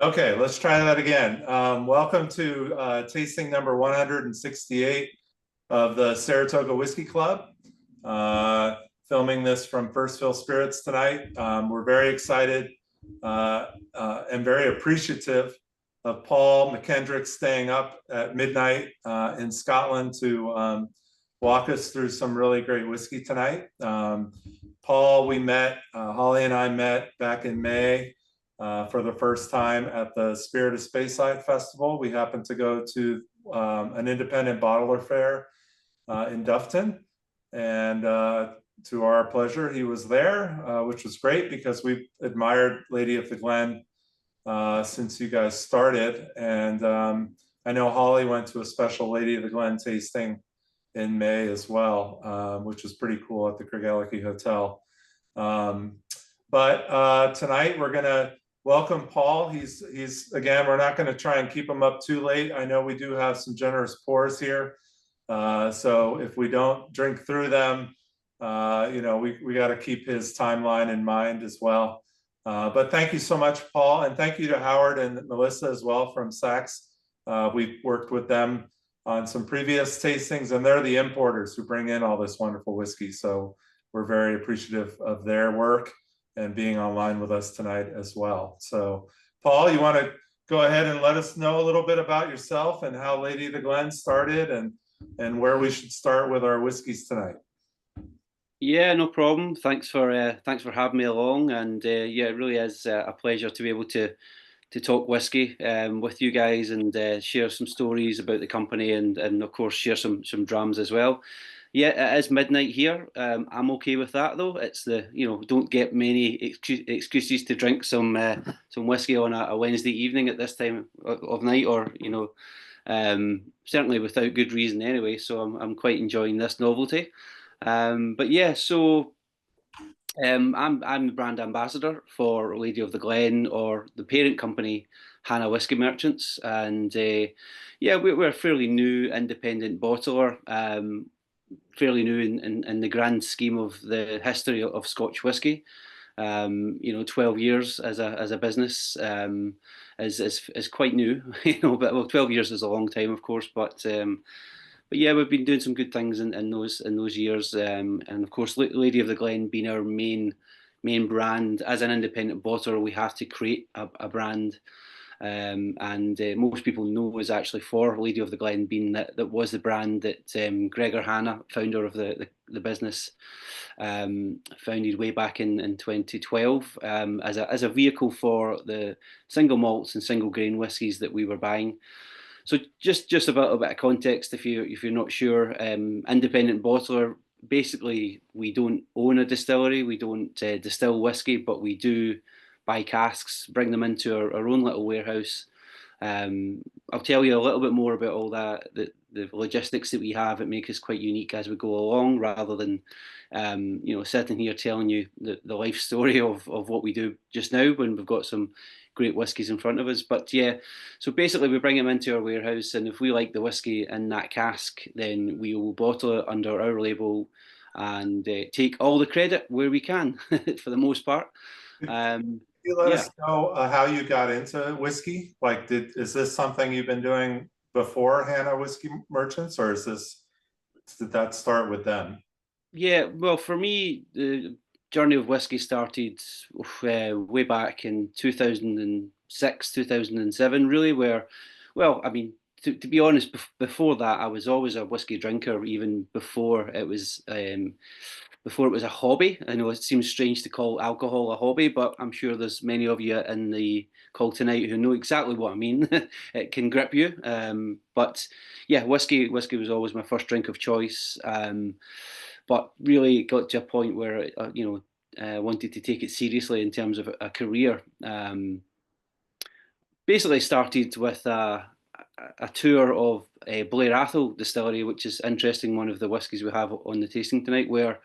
Okay, let's try that again. Welcome to tasting number 168 of the Saratoga Whiskey Club. Filming this from First Fill Spirits tonight. We're very excited and very appreciative of Paul McKendrick staying up at midnight in Scotland to walk us through some really great whiskey tonight. Paul, we met, Holly and I met back in May for the first time at the Spirit of Speyside Festival. We happened to go to an independent bottler fair in Dufton, and to our pleasure, he was there, which was great because we've admired Lady of the Glen since you guys started. And I know Holly went to a special Lady of the Glen tasting in May as well, which was pretty cool at the Dalgety Hotel. But tonight we're gonna welcome Paul. He's again, we're not gonna try and keep him up too late. I know we do have some generous pours here. So if we don't drink through them, you know, we got to keep his timeline in mind as well. But thank you so much, Paul, and thank you to Howard and Melissa as well from Saks. We've worked with them on some previous tastings, and they're the importers who bring in all this wonderful whiskey. So we're very appreciative of their work and being online with us tonight as well. So Paul, you want to go ahead and let us know a little bit about yourself and how Lady of the Glen started and where we should start with our whiskeys tonight. Yeah, no problem. Thanks for having me along, and yeah, it really is a pleasure to be able to talk whiskey with you guys and share some stories about the company and of course share some drams as well. Yeah, it is midnight here. I'm okay with that though. It's don't get many excuses to drink some whiskey on a Wednesday evening at this time of night, or certainly without good reason anyway. So I'm quite enjoying this novelty. But yeah, so I'm the brand ambassador for Lady of the Glen, or the parent company, Hannah Whiskey Merchants, and yeah, we're a fairly new independent bottler, fairly new in the grand scheme of the history of Scotch whisky. 12 years as a business is quite new, but well, 12 years is a long time, of course, but yeah, we've been doing some good things in those years, and of course, Lady of the Glen being our main brand. As an independent bottler, we have to create a brand, and most people know is actually for Lady of the Glen, being that was the brand that Gregor Hanna, founder of the business, founded way back in 2012 as a vehicle for the single malts and single grain whiskies that we were buying. So just a bit of context, if you're not sure, independent bottler. Basically, we don't own a distillery, we don't distill whiskey, but we do buy casks, bring them into our own little warehouse. I'll tell you a little bit more about all that, the logistics that we have. It makes us quite unique as we go along, rather than sitting here telling you the life story of what we do just now, when we've got some great whiskies in front of us. But yeah, so basically we bring them into our warehouse, and if we like the whiskey in that cask, then we will bottle it under our label and take all the credit where we can for the most part. Can you let us know how you got into whiskey? Like, is this something you've been doing before Hannah Whiskey Merchants, or did that start with them? Yeah, well, for me, the journey of whiskey started way back in 2006, 2007, really, where, well, I mean, to be honest, before that, I was always a whiskey drinker, even before it was a hobby. I know it seems strange to call alcohol a hobby, but I'm sure there's many of you in the call tonight who know exactly what I mean. It can grip you. But yeah, whiskey was always my first drink of choice. But really got to a point where wanted to take it seriously in terms of a career. Basically started with a tour of Blair Athol distillery, which is interesting, one of the whiskies we have on the tasting tonight, where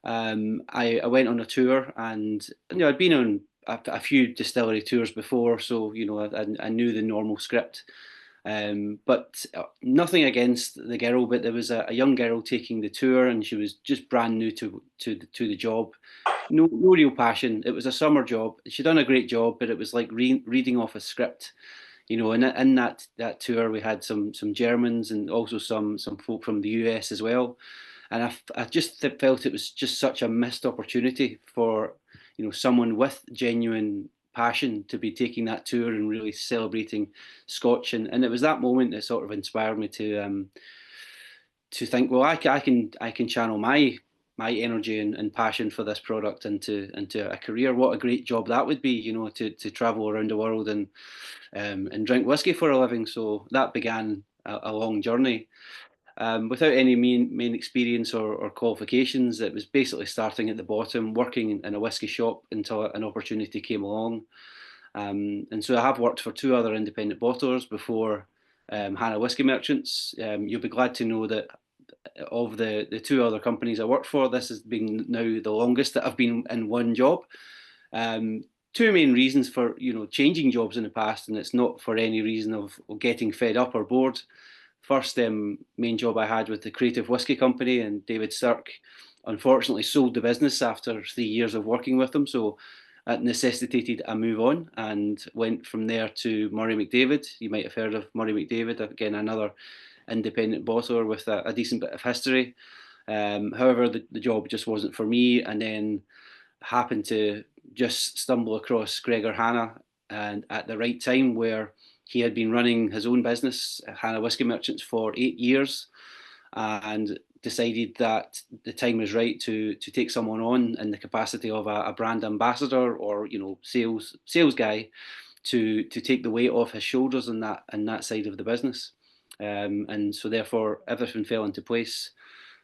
I went on a tour, and I'd been on a few distillery tours before, so I knew the normal script. But nothing against the girl, but there was a young girl taking the tour, and she was just brand new to the job. No real passion. It was a summer job. She'd done a great job, but it was like reading off a script, you know. And in that tour, we had some Germans and also some folk from the US as well. And I just felt it was just such a missed opportunity for, you know, someone with genuine passion to be taking that tour and really celebrating Scotch. And it was that moment that sort of inspired me to think, well, I can channel my energy and passion for this product into a career. What a great job that would be, you know, to travel around the world and drink whiskey for a living. So that began a long journey. Without any main experience or qualifications. It was basically starting at the bottom, working in a whiskey shop until an opportunity came along. And so I have worked for two other independent bottlers before Hannah Whiskey Merchants. You'll be glad to know that of the two other companies I worked for, this has been now the longest that I've been in one job. Two main reasons for, you know, changing jobs in the past, and it's not for any reason of getting fed up or bored. First main job I had with the Creative Whiskey Company, and David Stirk unfortunately sold the business after 3 years of working with them. So it necessitated a move on, and went from there to Murray McDavid. You might have heard of Murray McDavid, again, another independent bottler with a decent bit of history. However, the job just wasn't for me, and then happened to just stumble across Gregor Hannah and at the right time, where he had been running his own business, Hannah Whiskey Merchants, for 8 years, and decided that the time was right to take someone on in the capacity of a brand ambassador, or, you know, sales guy, to take the weight off his shoulders in that side of the business. And so therefore everything fell into place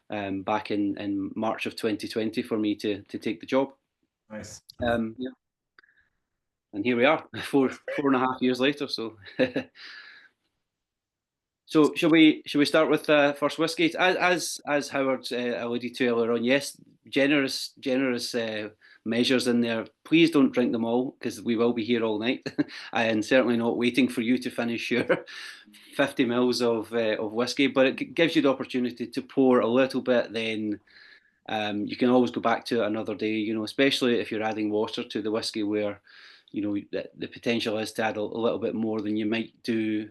back in March of 2020 for me to take the job. Nice. Yeah. And here we are, 4.5 years later. So, so shall we start with first whiskey? As Howard alluded to earlier on, yes, generous measures in there. Please don't drink them all, because we will be here all night, and certainly not waiting for you to finish your 50 mils of whiskey. But it gives you the opportunity to pour a little bit. Then you can always go back to it another day, you know, especially if you're adding water to the whiskey, where, you know, the potential is to add a little bit more than you might do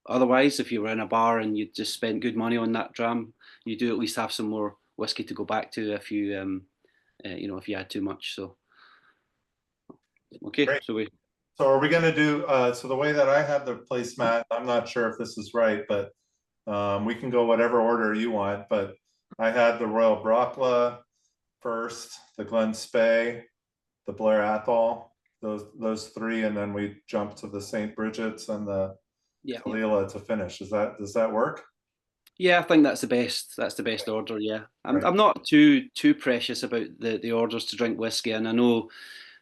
otherwise. If you were in a bar and you just spent good money on that dram, you do at least have some more whiskey to go back to if you, you know, if you had too much. So, okay, Great. so So are we going to do, so the way that I have the placemat, I'm not sure if this is right, but we can go whatever order you want, but I had the Royal Brackla first, the Glen Spey, the Blair Athol, those three, and then we jump to the St. Bridget's and the Caol to finish. Does that work? Yeah, I think that's the best. That's the best order. Yeah, Right. I'm not too precious about the orders to drink whiskey, and I know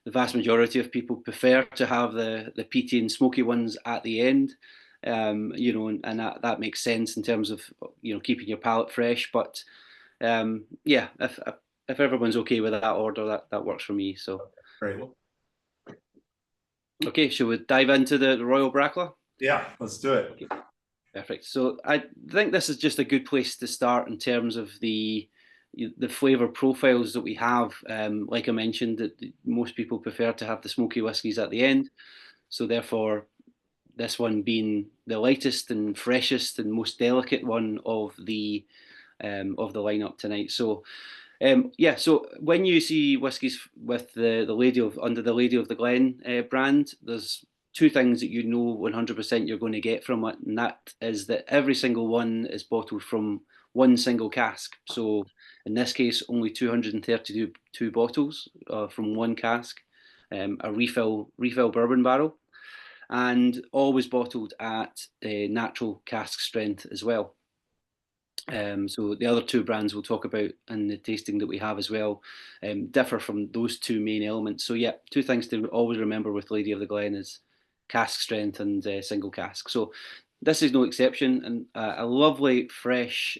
the vast majority of people prefer to have the peaty and smoky ones at the end. You know, and that makes sense in terms of, you know, keeping your palate fresh. But yeah, if everyone's okay with that order, that works for me. So Great. Okay, shall we dive into the Royal Brackla? Yeah, let's do it. Okay, perfect. So I think this is just a good place to start in terms of the flavour profiles that we have. Like I mentioned, that most people prefer to have the smoky whiskies at the end. So therefore, this one being the lightest and freshest and most delicate one of the lineup tonight. So yeah, so when you see whiskies with the Lady of under the Lady of the Glen brand, there's two things that you know 100% you're going to get from it, and that is that every single one is bottled from one single cask. So in this case, only 232 bottles from one cask, a refill bourbon barrel, and always bottled at natural cask strength as well. So the other two brands we'll talk about in the tasting that we have as well differ from those two main elements. So yeah, two things to always remember with Lady of the Glen is cask strength and single cask. So this is no exception, and a lovely fresh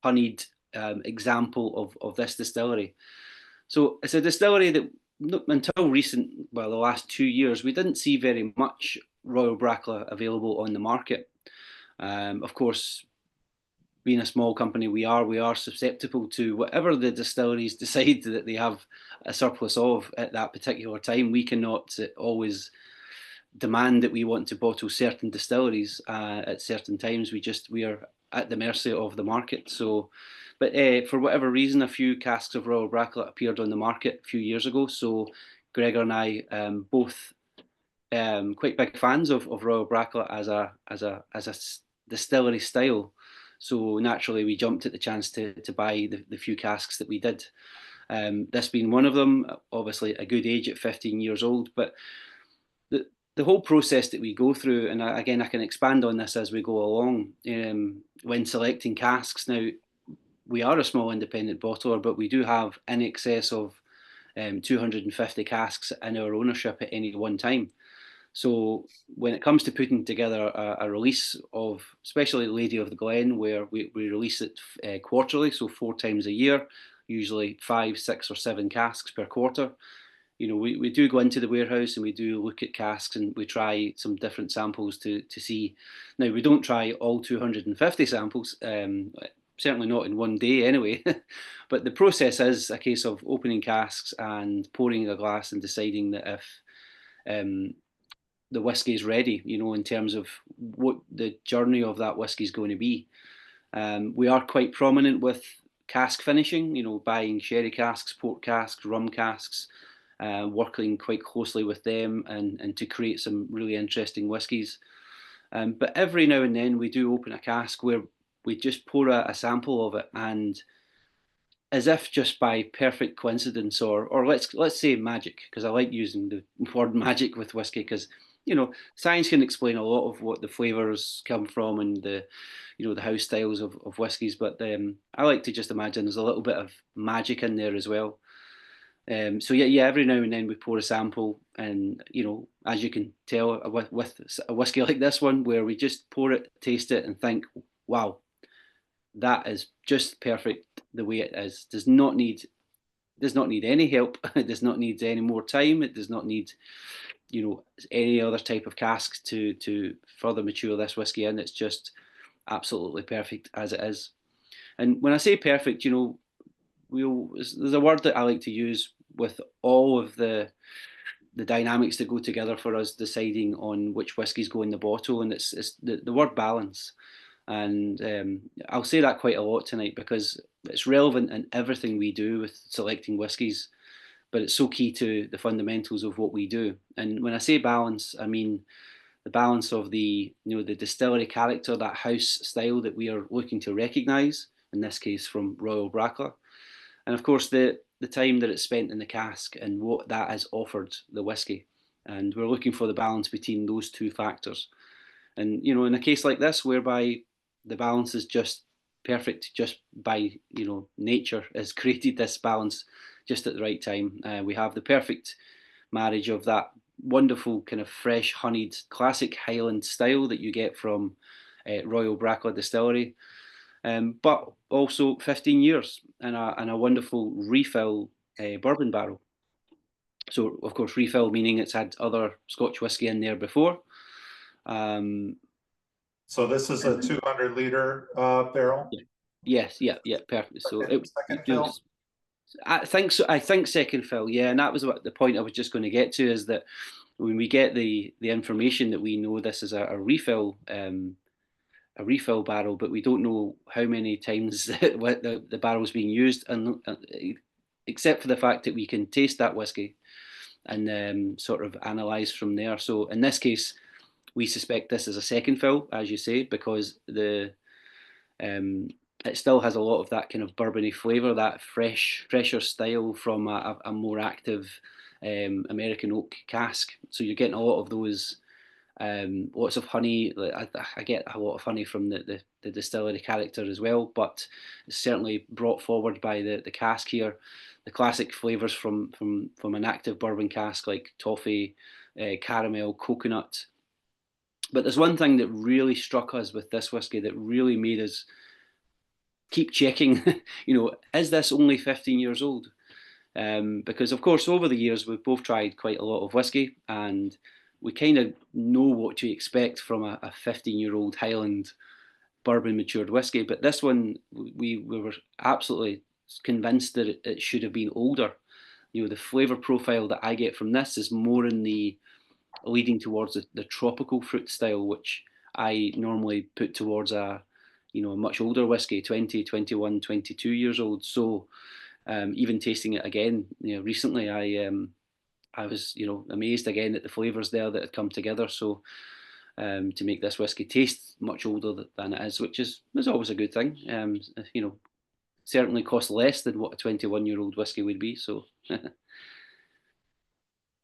honeyed example of this distillery. So it's a distillery that until the last 2 years, we didn't see very much Royal Brackla available on the market. Of course, being a small company, we are susceptible to whatever the distilleries decide that they have a surplus of at that particular time. We cannot always demand that we want to bottle certain distilleries at certain times. We are at the mercy of the market. So, but for whatever reason, a few casks of Royal Brackla appeared on the market a few years ago. So Gregor and I both quite big fans of Royal Brackla as a distillery style. So naturally, we jumped at the chance to buy the few casks that we did. This being one of them, obviously a good age at 15 years old. But the whole process that we go through, and again, I can expand on this as we go along, when selecting casks. Now, we are a small independent bottler, but we do have in excess of 250 casks in our ownership at any one time. So when it comes to putting together a release of, especially Lady of the Glen, where we release it quarterly, so 4 times a year, usually 5, 6 or 7 casks per quarter. We do go into the warehouse and we do look at casks and we try some different samples to see. Now, we don't try all 250 samples, certainly not in one day anyway, but the process is a case of opening casks and pouring a glass and deciding that if the whiskey is ready, in terms of what the journey of that whiskey is going to be. We are quite prominent with cask finishing, buying sherry casks, port casks, rum casks, working quite closely with them and to create some really interesting whiskies. But every now and then we do open a cask where we just pour a sample of it, and as if just by perfect coincidence, or let's say magic, because I like using the word magic with whiskey, because science can explain a lot of what the flavors come from and the house styles of whiskies, but I like to just imagine there's a little bit of magic in there as well. So yeah, every now and then we pour a sample, and as you can tell with a whiskey like this one, where we just pour it, taste it, and think, wow, that is just perfect the way it is. Does not need any help. It does not need any more time. It does not need any other type of cask to further mature this whiskey in. It's just absolutely perfect as it is. And when I say perfect, there's a word that I like to use with all of the dynamics that go together for us deciding on which whiskies go in the bottle, and it's the word balance. And I'll say that quite a lot tonight because it's relevant in everything we do with selecting whiskies, but it's so key to the fundamentals of what we do. And when I say balance, I mean the balance of the distillery character, that house style that we are looking to recognise, in this case from Royal Brackla, and of course the time that it's spent in the cask and what that has offered the whiskey. And we're looking for the balance between those two factors. And in a case like this, whereby the balance is just perfect, just by nature has created this balance just at the right time. We have the perfect marriage of that wonderful kind of fresh honeyed classic Highland style that you get from Royal Brackla Distillery, but also 15 years and a wonderful refill bourbon barrel. So of course refill meaning it's had other Scotch whisky in there before. So this is a 200-liter barrel? Yes, yeah, perfect. So second fill? I think so. I think second fill, yeah, and that was what the point I was just going to get to, is that when we get the information that we know this is a refill barrel, but we don't know how many times the barrel's being used, and except for the fact that we can taste that whiskey and sort of analyse from there. So in this case, we suspect this is a second fill, as you say, because it still has a lot of that kind of bourbony flavour, that fresher style from a more active American oak cask. So you're getting a lot of those, lots of honey. I get a lot of honey from the distillery character as well, but it's certainly brought forward by the cask here. The classic flavours from an active bourbon cask like toffee, caramel, coconut. But there's one thing that really struck us with this whiskey that really made us keep checking, is this only 15 years old? Because of course, over the years, we've both tried quite a lot of whiskey, and we kind of know what to expect from a 15-year-old Highland bourbon matured whiskey, but this one we were absolutely convinced that it should have been older. The flavour profile that I get from this is more in the leading towards the tropical fruit style, which I normally put towards a much older whiskey, 20, 21, 22 years old. So even tasting it again, recently, I was amazed again at the flavours there that had come together. So to make this whiskey taste much older than it is, which is always a good thing. Certainly costs less than what a 21-year-old whiskey would be. So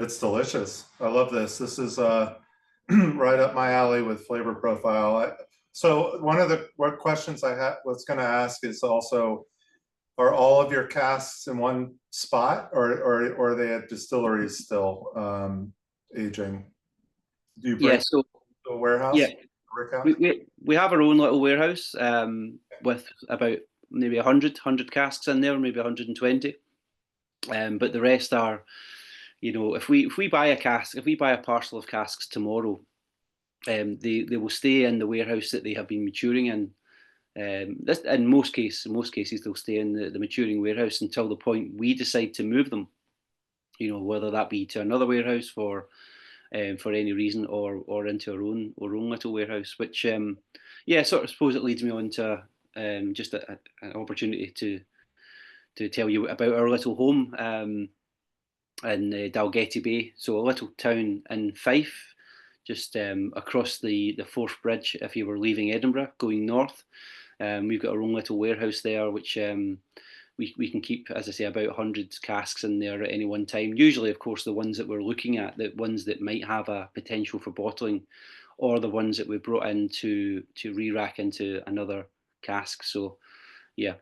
It's delicious. I love this. This is right up my alley with flavor profile. So one of the questions I was going to ask is also, are all of your casks in one spot, or are they at distilleries still aging? Do you bring so to a warehouse? yeah, we have our own little warehouse with about maybe 100 casks in there, maybe 120. But the rest are, if we buy a cask, if we buy a parcel of casks tomorrow, they will stay in the warehouse that they have been maturing in. This, in most cases, they'll stay in the maturing warehouse until the point we decide to move them. Whether that be to another warehouse for any reason, or into our own little warehouse. Which, sort of suppose it leads me on to just an opportunity to tell you about our little home in Dalgety Bay. So a little town in Fife, just across the Forth Bridge if you were leaving Edinburgh going north. We've got our own little warehouse there, which we can keep, as I say, about 100 casks in there at any one time. Usually, of course, the ones that we're looking at, the ones that might have a potential for bottling, or the ones that we brought in to re-rack into another cask. So, yeah.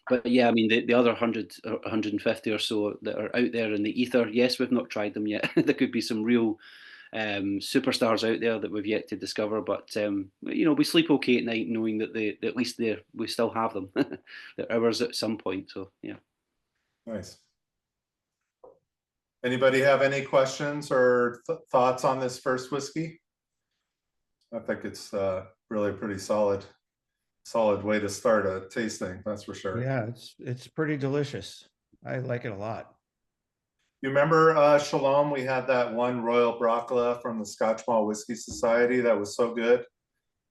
But yeah, I mean, the other 100 or 150 or so that are out there in the ether, yes, we've not tried them yet. There could be some real superstars out there that we've yet to discover, but we sleep okay at night knowing that at least we still have them. They're ours at some point. So yeah. Nice. Anybody have any questions or thoughts on this first whiskey? I think it's really a pretty solid way to start a tasting, that's for sure. Yeah, it's pretty delicious. I like it a lot. You remember, Shalom, we had that one Royal Brackla from the Scotch Malt Whiskey Society that was so good.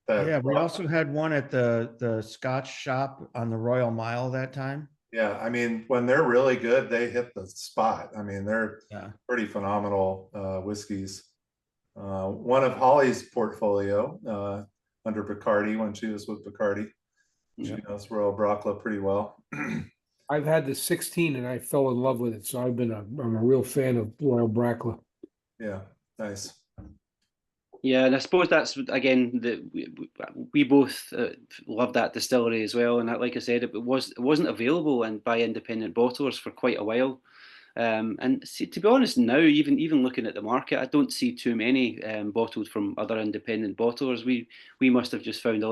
Yeah, we also had one at the Scotch shop on the Royal Mile that time. Yeah, I mean, when they're really good, they hit the spot. I mean, they're pretty phenomenal whiskeys. One of Holly's portfolio under Bacardi, when she was with Bacardi. She knows Royal Brackla pretty well. I've had the 16 and I fell in love with it. So I'm a real fan of Royal Brackla. Yeah, nice. Yeah, and I suppose that's again that we both love that distillery as well. And like I said, it wasn't available by independent bottlers for quite a while. And see, to be honest, now even looking at the market, I don't see too many bottled from other independent bottlers. We must have just found a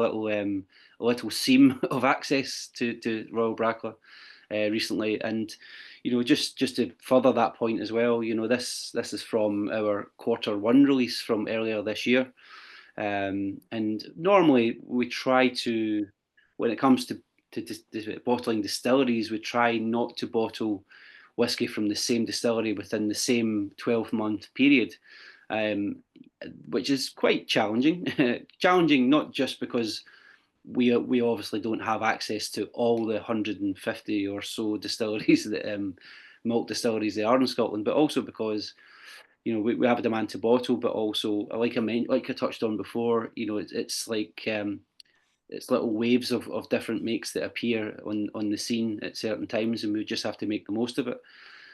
little seam of access to Royal Brackla recently. And just to further that point as well, this is from our Q1 release from earlier this year. And normally we try to, when it comes to bottling distilleries, we try not to bottle whiskey from the same distillery within the same 12-month period, which is quite challenging. Challenging not just because we obviously don't have access to all the 150 or so distilleries that malt distilleries there are in Scotland, but also because we have a demand to bottle, but also like I touched on before, it's like it's little waves of different makes that appear on the scene at certain times, and we just have to make the most of it.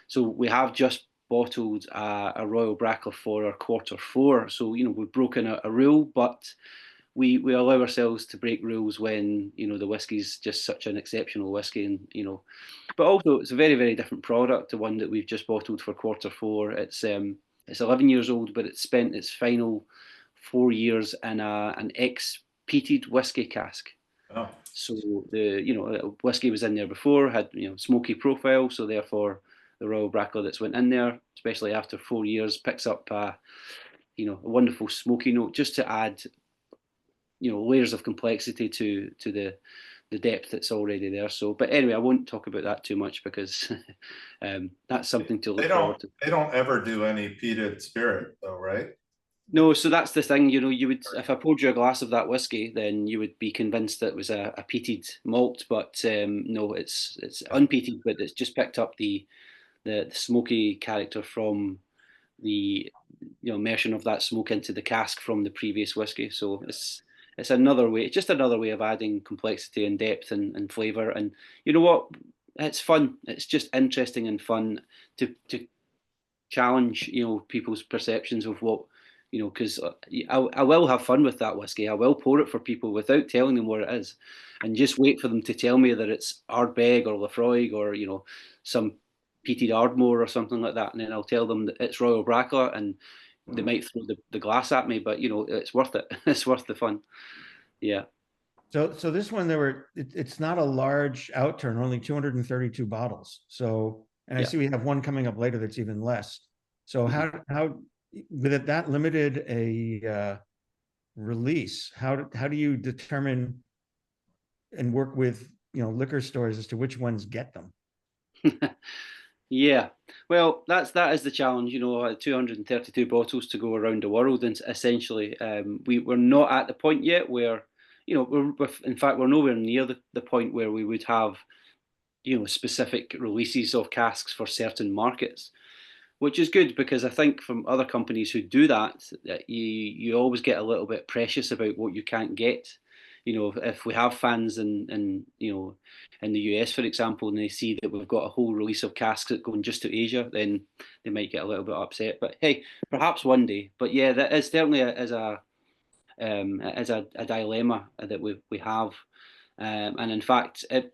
So we have just bottled a Royal Brackla for our Q4. So we've broken a rule, but we allow ourselves to break rules when the whiskey's just such an exceptional whiskey, and but also it's a very, very different product to one that we've just bottled for Q4. It's 11 years old, but it's spent its final 4 years in an ex-peated whiskey cask. Oh. So the whiskey was in there before, had smoky profile, so therefore the Royal Brackla that's went in there, especially after 4 years, picks up a wonderful smoky note, just to add, layers of complexity to the depth that's already there. So, but anyway, I won't talk about that too much because that's something to look forward to. They don't ever do any peated spirit though, right? No, so that's the thing, you would, if I poured you a glass of that whiskey, then you would be convinced that it was a peated malt, but no, it's unpeated, but it's just picked up the smoky character from the immersion of that smoke into the cask from the previous whiskey. So it's another way, just another way of adding complexity and depth and flavour. And you know what? It's fun. It's just interesting and fun to challenge people's perceptions of what because I will have fun with that whiskey. I will pour it for people without telling them what it is, and just wait for them to tell me that it's Ardbeg or Lafroig or some peated Ardmore or something like that, and then I'll tell them that it's Royal Brackla, and they might throw the glass at me, but it's worth it. It's worth the fun. Yeah. So this one, it's not a large outturn, only 232 bottles. So, and I see we have one coming up later that's even less. So how with that limited a release, how do you determine and work with liquor stores as to which ones get them? Yeah, well, that is the challenge. 232 bottles to go around the world, and essentially, we're not at the point yet where, in fact, we're nowhere near the point where we would have, specific releases of casks for certain markets, which is good because I think from other companies who do that, you always get a little bit precious about what you can't get. If we have fans in the US, for example, and they see that we've got a whole release of casks that going just to Asia, then they might get a little bit upset. But hey, perhaps one day. But yeah, that is certainly a dilemma that we have. And in fact, if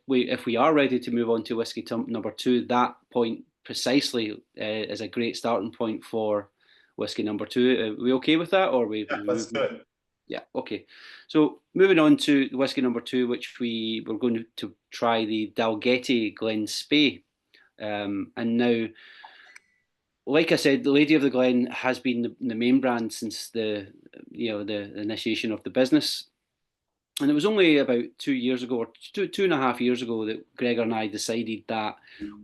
we are ready to move on to whiskey number 2, that point precisely is a great starting point for whiskey number 2. Are we okay with that, or Yeah, let's do it. Yeah, okay. So moving on to whiskey number 2, which we were going to try the Dalgety Glen Spey. And now, like I said, the Lady of the Glen has been the main brand since the initiation of the business. And it was only about 2 years ago, or 2.5 years ago, that Gregor and I decided that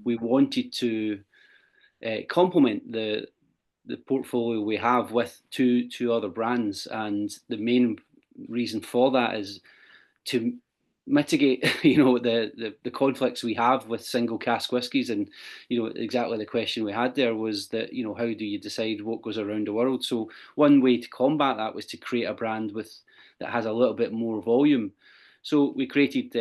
we wanted to complement the portfolio we have with two other brands, and the main reason for that is to mitigate the conflicts we have with single cask whiskies. And exactly the question we had there was that how do you decide what goes around the world? So one way to combat that was to create a brand that has a little bit more volume. So we created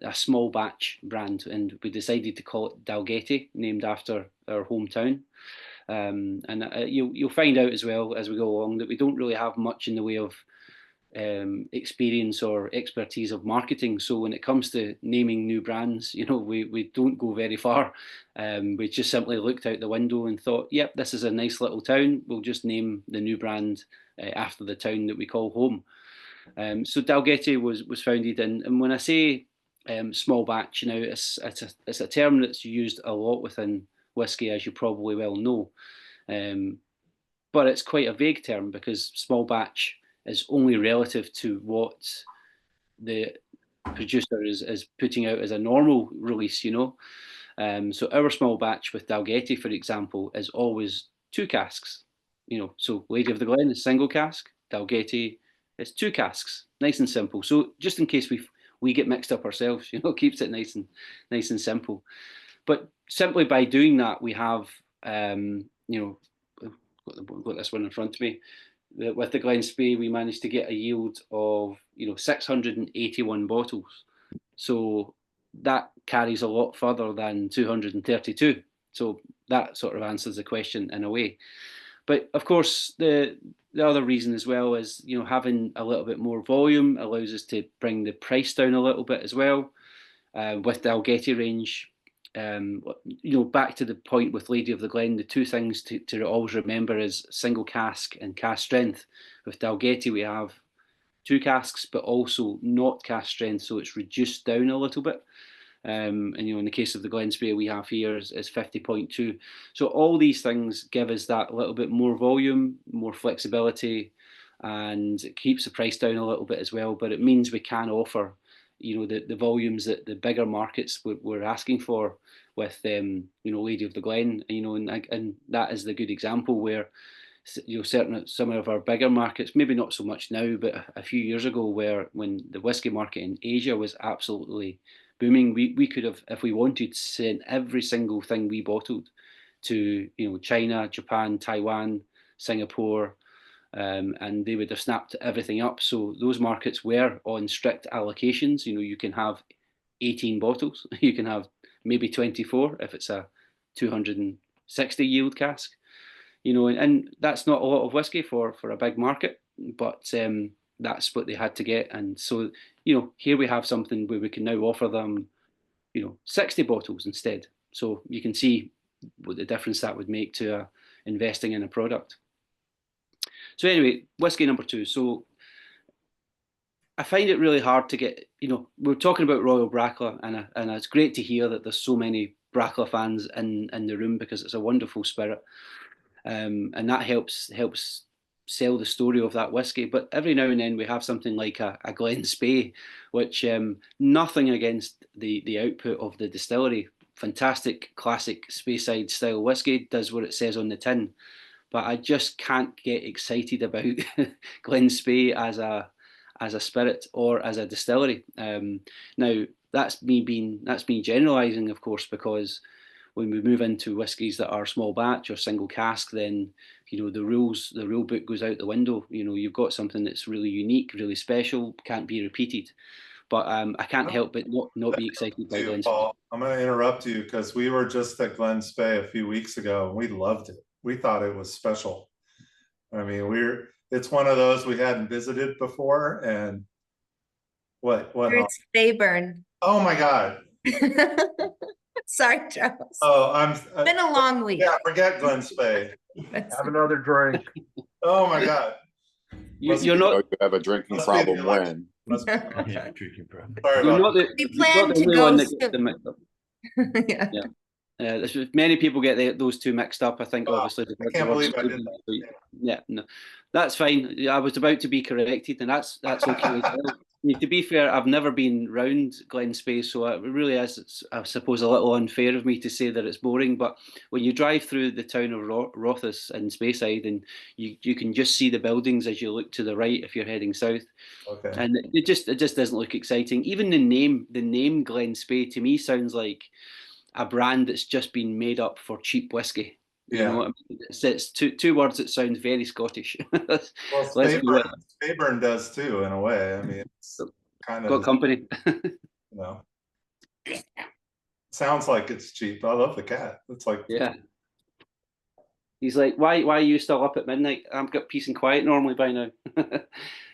a small batch brand, and we decided to call it Dalgety, named after our hometown. And you'll find out as well as we go along that we don't really have much in the way of experience or expertise of marketing. So when it comes to naming new brands, we don't go very far. We just simply looked out the window and thought, yep, this is a nice little town. We'll just name the new brand after the town that we call home. So Dalgety was founded in, and when I say small batch, it's a term that's used a lot within whiskey, as you probably well know. But it's quite a vague term because small batch is only relative to what the producer is putting out as a normal release, So our small batch with Dalgety, for example, is always 2 casks. So Lady of the Glen is single cask, Dalgety is 2 casks, nice and simple. So just in case we get mixed up ourselves, keeps it nice and simple. But simply by doing that, we have, got this one in front of me. With the Glen Spey, we managed to get a yield of 681 bottles. So that carries a lot further than 232. So that sort of answers the question in a way. But of course, the other reason as well is having a little bit more volume allows us to bring the price down a little bit as well. With the Dalgety range, back to the point with Lady of the Glen, the 2 things to always remember is single cask and cask strength. With Dalgety, we have 2 casks, but also not cask strength, so it's reduced down a little bit. And in the case of the Glen Spey we have here is 50.2. So all these things give us that little bit more volume, more flexibility, and it keeps the price down a little bit as well. But it means we can offer, the volumes that the bigger markets were asking for with, Lady of the Glen, and that is the good example where, some of our bigger markets, maybe not so much now, but a few years ago, when the whiskey market in Asia was absolutely booming, we could have, if we wanted, sent every single thing we bottled to China, Japan, Taiwan, Singapore, and they would have snapped everything up. So those markets were on strict allocations. You can have 18 bottles, you can have maybe 24 if it's a 260 yield cask. And that's not a lot of whiskey for a big market, but that's what they had to get. And so, here we have something where we can now offer them, 60 bottles instead. So you can see what the difference that would make to investing in a product. So anyway, whiskey number 2. So I find it really hard to get, we're talking about Royal Brackla, and it's great to hear that there's so many Brackla fans in the room, because it's a wonderful spirit. And that helps sell the story of that whiskey. But every now and then we have something like a Glen Spey, which nothing against the output of the distillery. Fantastic classic Speyside style whiskey, does what it says on the tin. But I just can't get excited about Glen Spey as a spirit or as a distillery. Now that's me generalising, of course, because when we move into whiskies that are small batch or single cask, then the rule book goes out the window. You've got something that's really unique, really special, can't be repeated. But I can't help but not be excited by Glen Spey. Paul, I'm going to interrupt you because we were just at Glen Spey a few weeks ago and we loved it. We thought it was special. I mean, it's one of those we hadn't visited before. And what? It's Bayburn. Oh my God. Sorry, Charles. Oh, it's been a long week. Yeah, forget Glen Spey. Have another drink. Oh my God. You're not. You have a drinking problem when? Yeah, drinking problem. Sorry You're about not We plan to go. Yeah. Many people get those two mixed up. I think obviously. I can't believe I did that. Yeah, no, that's fine. I was about to be corrected, and that's okay as well. To be fair, I've never been round Glen Spey, so it really is, I suppose, a little unfair of me to say that it's boring. But when you drive through the town of Rothes in Speyside, and you can just see the buildings as you look to the right if you're heading south, Okay. and it just doesn't look exciting. Even the name Glen Spey to me sounds like a brand that's just been made up for cheap whiskey. Yeah. It's two words that sound very Scottish. Well, Speyburn does too, in a way. I mean, it's kind of got company. Sounds like it's cheap. I love the cat. It's like, yeah. He's like, why are you still up at midnight? I've got peace and quiet normally by now.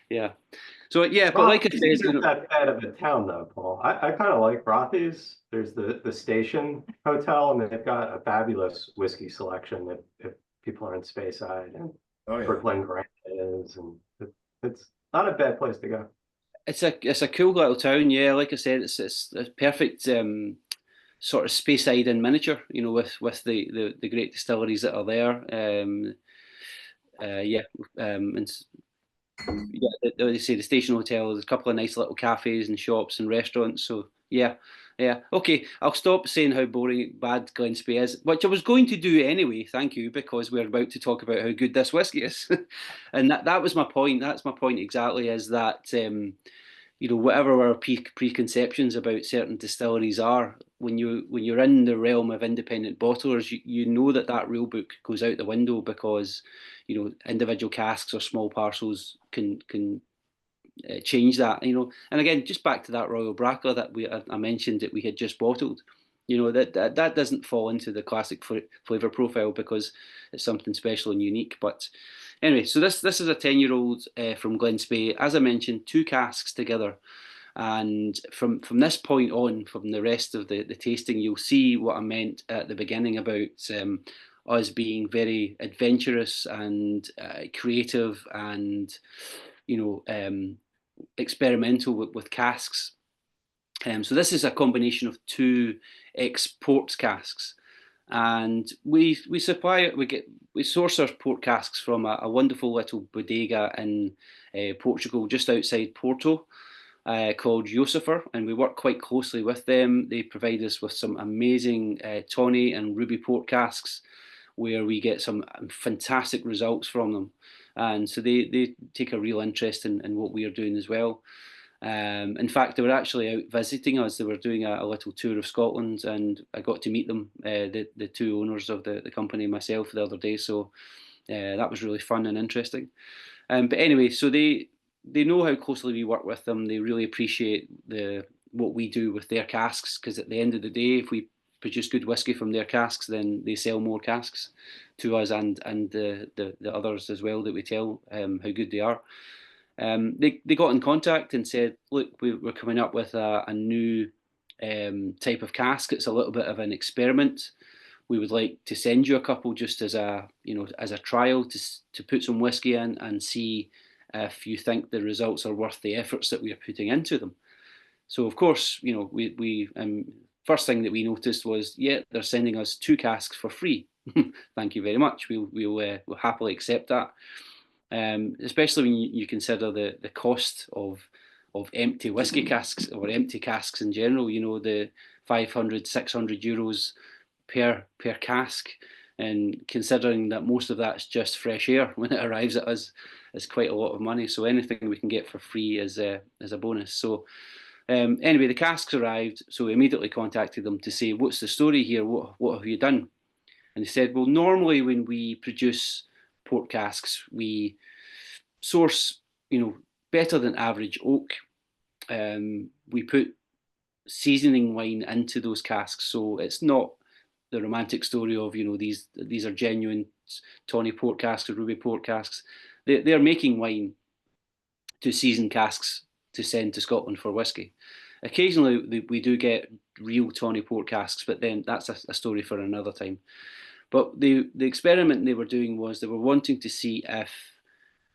Yeah. So yeah, but like I said, isn't that bad of a town though, Paul. I kind of like Rothes. There's the Station Hotel, and they've got a fabulous whiskey selection if people are in Speyside, and Brooklyn Grant is, and it's not a bad place to go. It's a cool little town, yeah. Like I said, it's a perfect sort of Speyside in miniature, with the great distilleries that are there. And they say the Station Hotel. There's a couple of nice little cafes and shops and restaurants. So yeah. Okay, I'll stop saying how bad Glen Spey is, which I was going to do anyway. Thank you, because we're about to talk about how good this whiskey is, and that was my point. That's my point exactly. Is that whatever our preconceptions about certain distilleries are, when you're in the realm of independent bottlers, you know that rule book goes out the window, because individual casks or small parcels can change that. And again, just back to that Royal Brackla that I mentioned that we had just bottled. That doesn't fall into the classic flavor profile because it's something special and unique. But anyway, so this is a 10-year-old from Glen Spey. As I mentioned, 2 casks together. And from this point on, from the rest of the tasting, you'll see what I meant at the beginning about us being very adventurous and creative and experimental with casks. So this is a combination of 2 ex-port casks, and we supply it. We source our port casks from a wonderful little bodega in Portugal, just outside Porto, called Josifer, and we work quite closely with them. They provide us with some amazing tawny and ruby port casks, where we get some fantastic results from them, and so they take a real interest in what we are doing as well. In fact, they were actually out visiting us. They were doing a little tour of Scotland, and I got to meet them, the 2 owners of the company, myself, the other day. So that was really fun and interesting. But anyway, so they know how closely we work with them. They really appreciate what we do with their casks, because at the end of the day, if we produce good whiskey from their casks, then they sell more casks to us and the others as well that we tell how good they are. They got in contact and said, look, we're coming up with a new type of cask. It's a little bit of an experiment. We would like to send you a couple just as a trial to put some whiskey in and see if you think the results are worth the efforts that we are putting into them. So of course, we first thing that we noticed was, yeah, they're sending us 2 casks for free. Thank you very much. We'll happily accept that. Especially when you consider the cost of empty whiskey casks, or empty casks in general. The 500, 600 euros per cask, and considering that most of that's just fresh air when it arrives at us, is quite a lot of money. So anything we can get for free is a bonus. So anyway, the casks arrived, so we immediately contacted them to say, what's the story here? What have you done? And they said, well, normally when we produce port casks, we source, better than average oak. We put seasoning wine into those casks, so it's not the romantic story of, these are genuine tawny port casks or ruby port casks. They're making wine to season casks to send to Scotland for whiskey. Occasionally we do get real tawny port casks, but then that's a story for another time. But the experiment they were doing was they were wanting to see if,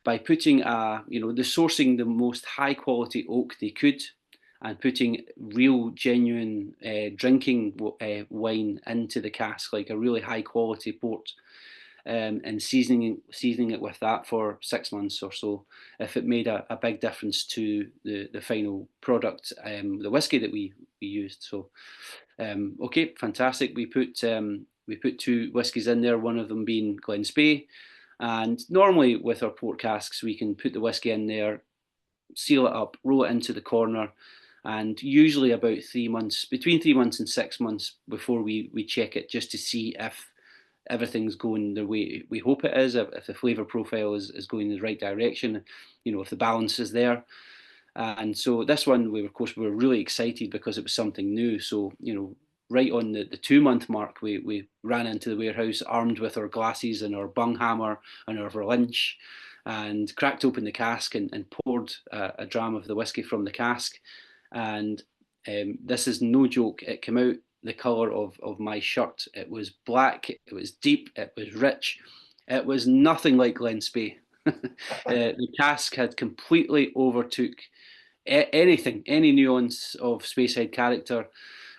by putting they're sourcing the most high quality oak they could, and putting real genuine drinking wine into the cask, like a really high quality port, and seasoning it with that for 6 months or so, if it made a big difference to the final product, the whiskey that we used. So okay, fantastic. We put 2 whiskies in there, one of them being Glen Spey. And normally with our port casks, we can put the whiskey in there, seal it up, roll it into the corner, and usually about 3 months, between 3 months and 6 months before we check it, just to see if everything's going the way we hope it is, if the flavour profile is going in the right direction, if the balance is there. And so this one, we were really excited because it was something new. So, right on the 2-month mark, we ran into the warehouse armed with our glasses and our bung hammer and our verlinch, and cracked open the cask and poured a dram of the whiskey from the cask. And this is no joke, it came out the colour of my shirt. It was black, it was deep, it was rich. It was nothing like Glen Spey. The cask had completely overtook any nuance of Speyside character.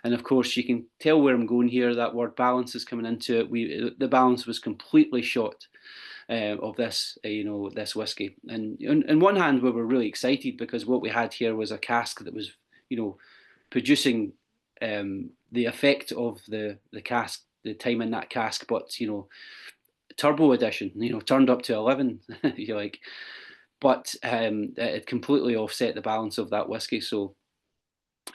And of course, you can tell where I'm going here. That word balance is coming into it. The balance was completely shot of this, this whiskey. And on one hand, we were really excited because what we had here was a cask that was, producing the effect of the cask, the time in that cask, but turbo edition, turned up to 11, if you like. But it completely offset the balance of that whiskey. So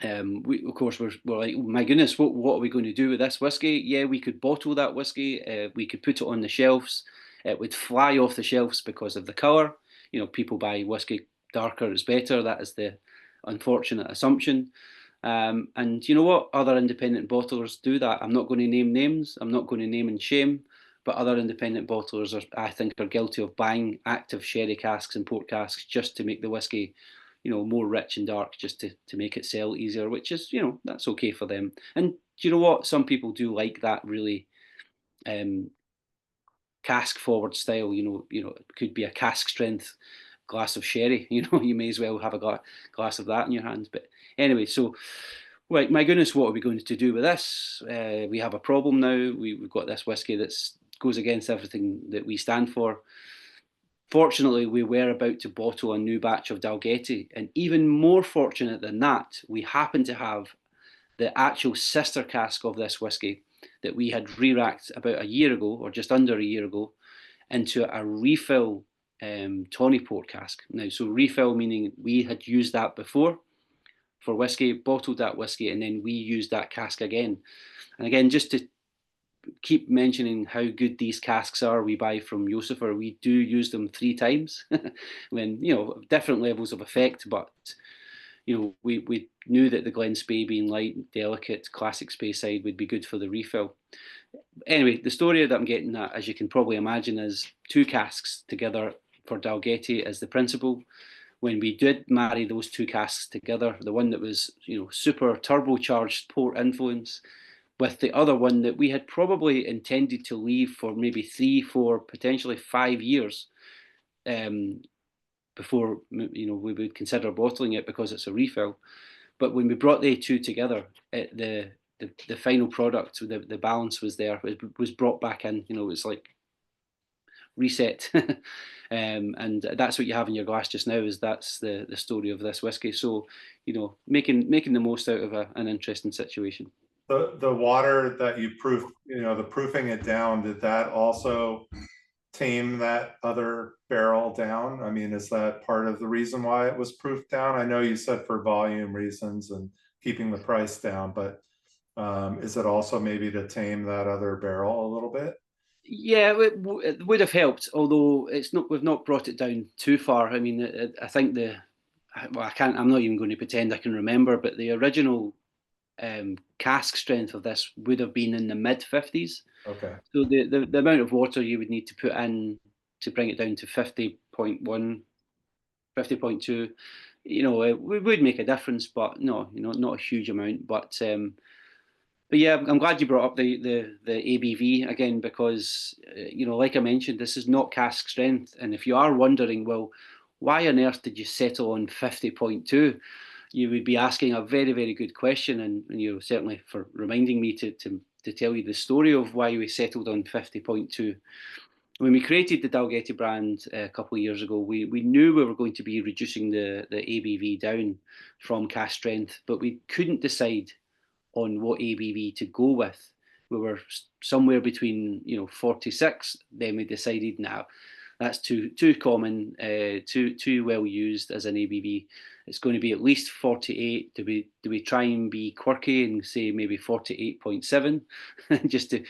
we, of course, we're like, oh, my goodness, what are we going to do with this whiskey? Yeah, we could bottle that whiskey. We could put it on the shelves. It would fly off the shelves because of the colour. People buy whiskey darker is better. That is the unfortunate assumption. And you know what? Other independent bottlers do that. I'm not going to name names. I'm not going to name and shame. But other independent bottlers, I think, are guilty of buying active sherry casks and port casks just to make the whiskey, more rich and dark, just to make it sell easier, which is, that's okay for them. And do you know what? Some people do like that really cask forward style. It could be a cask strength glass of sherry. You know, you may as well have a glass of that in your hands. But anyway, so, well, my goodness, what are we going to do with this? We have a problem now. We've got this whiskey that goes against everything that we stand for. Fortunately, we were about to bottle a new batch of Dalgety, and even more fortunate than that, we happen to have the actual sister cask of this whiskey that we had re-racked about a year ago, or just under a year ago, into a refill tawny port cask. Now, so refill meaning we had used that before for whiskey, bottled that whiskey, and then we used that cask again. And again, just to keep mentioning how good these casks are we buy from Josepher, we do use them 3 times when, you know, different levels of effect, but you know, we knew that the Glen Spey, being light, delicate, classic Speyside, would be good for the refill. Anyway, the story that I'm getting at, as you can probably imagine, is 2 casks together for Dalgety as the principle. When we did marry those 2 casks together, the one that was, you know, super turbocharged port influence, with the other one that we had probably intended to leave for maybe 3, 4, potentially 5 years before, you know, we would consider bottling it because it's a refill. But when we brought the 2 together, the final product, the balance was there. It was brought back in. You know, it's like reset, and that's what you have in your glass just now. That's the story of this whiskey. So, you know, making the most out of an interesting situation. The water that you proof, you know, the proofing it down, did that also tame that other barrel down? I mean, is that part of the reason why it was proofed down? I know you said for volume reasons and keeping the price down, but is it also maybe to tame that other barrel a little bit? Yeah, it would have helped, although it's not. We've not brought it down too far. I mean, I think I'm not even going to pretend I can remember, but the original cask strength of this would have been in the mid-50s. Okay. So the amount of water you would need to put in to bring it down to 50.1, 50.2, you know, it would make a difference, but no, you know, not a huge amount. But yeah, I'm glad you brought up the ABV again, because you know, like I mentioned, this is not cask strength, and if you are wondering, well, why on earth did you settle on 50.2? You would be asking a very, very good question, and you know, certainly for reminding me to tell you the story of why we settled on 50.2. When we created the Dalgety brand a couple of years ago, we knew we were going to be reducing the ABV down from cask strength, but we couldn't decide on what ABV to go with. We were somewhere between, you know, 46. Then we decided, now that's too common, too well used as an ABV. It's going to be at least 48. Do we try and be quirky and say maybe 48.7, just to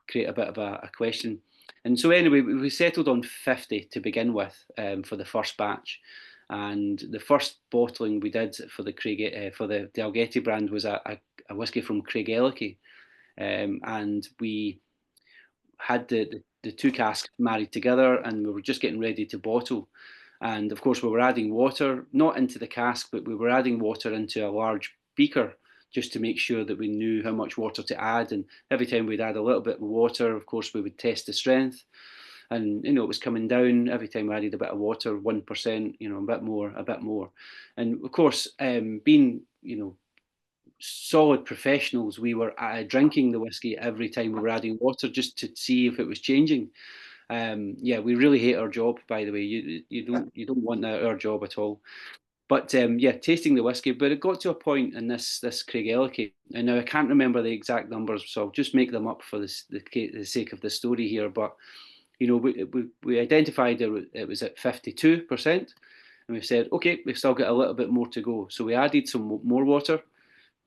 create a bit of a question? And so anyway, we settled on 50 to begin with for the first batch. And the first bottling we did for the Dalgety brand was a whiskey from Craigellachie, and we had the 2 casks married together, and we were just getting ready to bottle. And of course, we were adding water, not into the cask, but we were adding water into a large beaker just to make sure that we knew how much water to add. And every time we'd add a little bit of water, of course, we would test the strength. And, you know, it was coming down every time we added a bit of water, 1%, you know, a bit more. And of course, being, you know, solid professionals, we were drinking the whiskey every time we were adding water just to see if it was changing. Yeah, we really hate our job, by the way. You don't want that our job at all. But yeah, tasting the whiskey. But it got to a point in this Craigellachie, and now I can't remember the exact numbers, so I'll just make them up for the sake of the story here. But you know, we identified it was at 52%, and we said, okay, we've still got a little bit more to go. So we added some more water,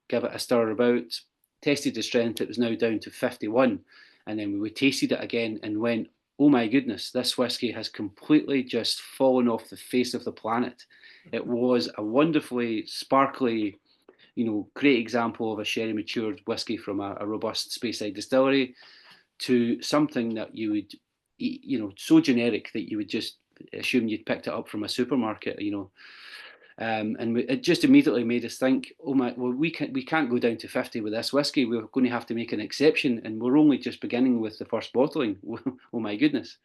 give it a stir about, tested the strength. It was now down to 51, and then we tasted it again and went, oh my goodness, this whiskey has completely just fallen off the face of the planet. It was a wonderfully sparkly, you know, great example of a sherry matured whiskey from a robust Speyside distillery, to something that you would, you know, so generic that you would just assume you'd picked it up from a supermarket, you know. And it just immediately made us think, oh my, well, we can't go down to 50 with this whiskey. We're going to have to make an exception, and we're only just beginning with the first bottling. Oh my goodness.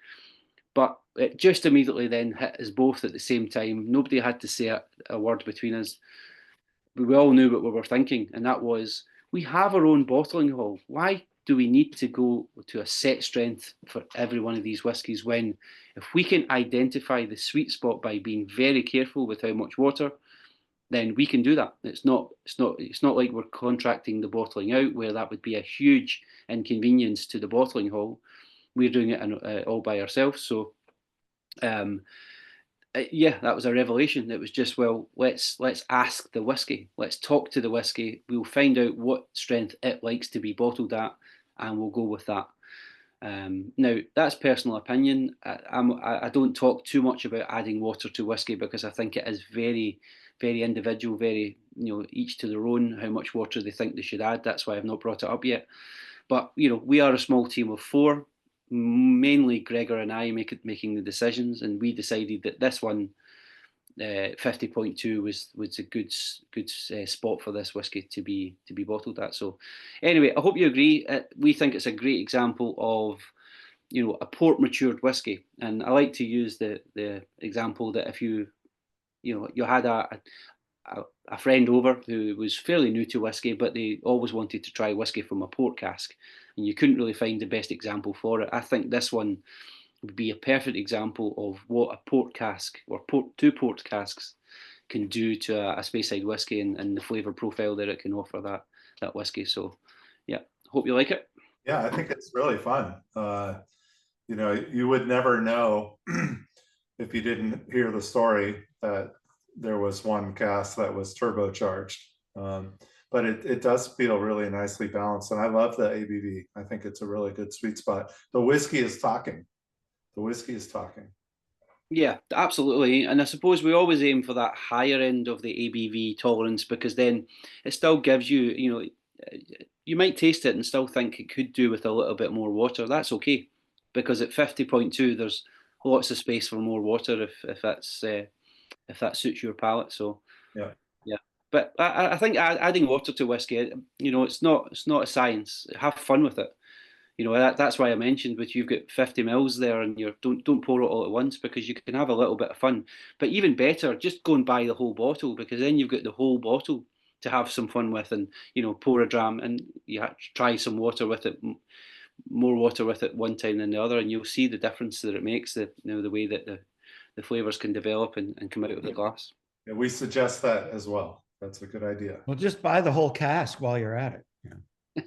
But it just immediately then hit us both at the same time. Nobody had to say a word between us. We all knew what we were thinking, and that was, we have our own bottling hall. Why do we need to go to a set strength for every one of these whiskies, when if we can identify the sweet spot by being very careful with how much water, then we can do that. It's not like we're contracting the bottling out, where that would be a huge inconvenience to the bottling hall. We're doing it all by ourselves. So yeah, that was a revelation. It was just, well, let's ask the whiskey. Let's talk to the whiskey. We'll find out what strength it likes to be bottled at, and we'll go with that. Now, that's personal opinion. I don't talk too much about adding water to whiskey, because I think it is very, very individual, very, each to their own, how much water they think they should add. That's why I've not brought it up yet. But, we are a small team of 4. Mainly Gregor and I making the decisions, and we decided that this one, 50.2 was a good spot for this whiskey to be bottled at. So anyway, I hope you agree. We think it's a great example of a port matured whiskey, and I like to use the example that if you had a friend over who was fairly new to whiskey, but they always wanted to try whiskey from a port cask, and you couldn't really find the best example for it. I think this one would be a perfect example of what a port cask, or two port casks, can do to a Speyside whiskey, and the flavour profile that it can offer that whiskey. So yeah, hope you like it. Yeah, I think it's really fun. You would never know if you didn't hear the story that there was one cask that was turbocharged. But it does feel really nicely balanced, and I love the ABV. I think it's a really good sweet spot. The whiskey is talking. The whiskey is talking. Yeah, absolutely. And I suppose we always aim for that higher end of the ABV tolerance, because then it still gives you, you might taste it and still think it could do with a little bit more water. That's okay, because at 50.2, there's lots of space for more water if that suits your palate. So yeah. But I think adding water to whiskey, it's not a science. Have fun with it. That's why I mentioned, but you've got 50 mils there, and don't pour it all at once, because you can have a little bit of fun. But even better, just go and buy the whole bottle, because then you've got the whole bottle to have some fun with, and pour a dram, and you try some water with it, more water with it one time than the other, and you'll see the difference that it makes. The way that the flavors can develop and come out of the glass. Yeah, we suggest that as well. That's a good idea. Well, just buy the whole cask while you're at it. Yeah.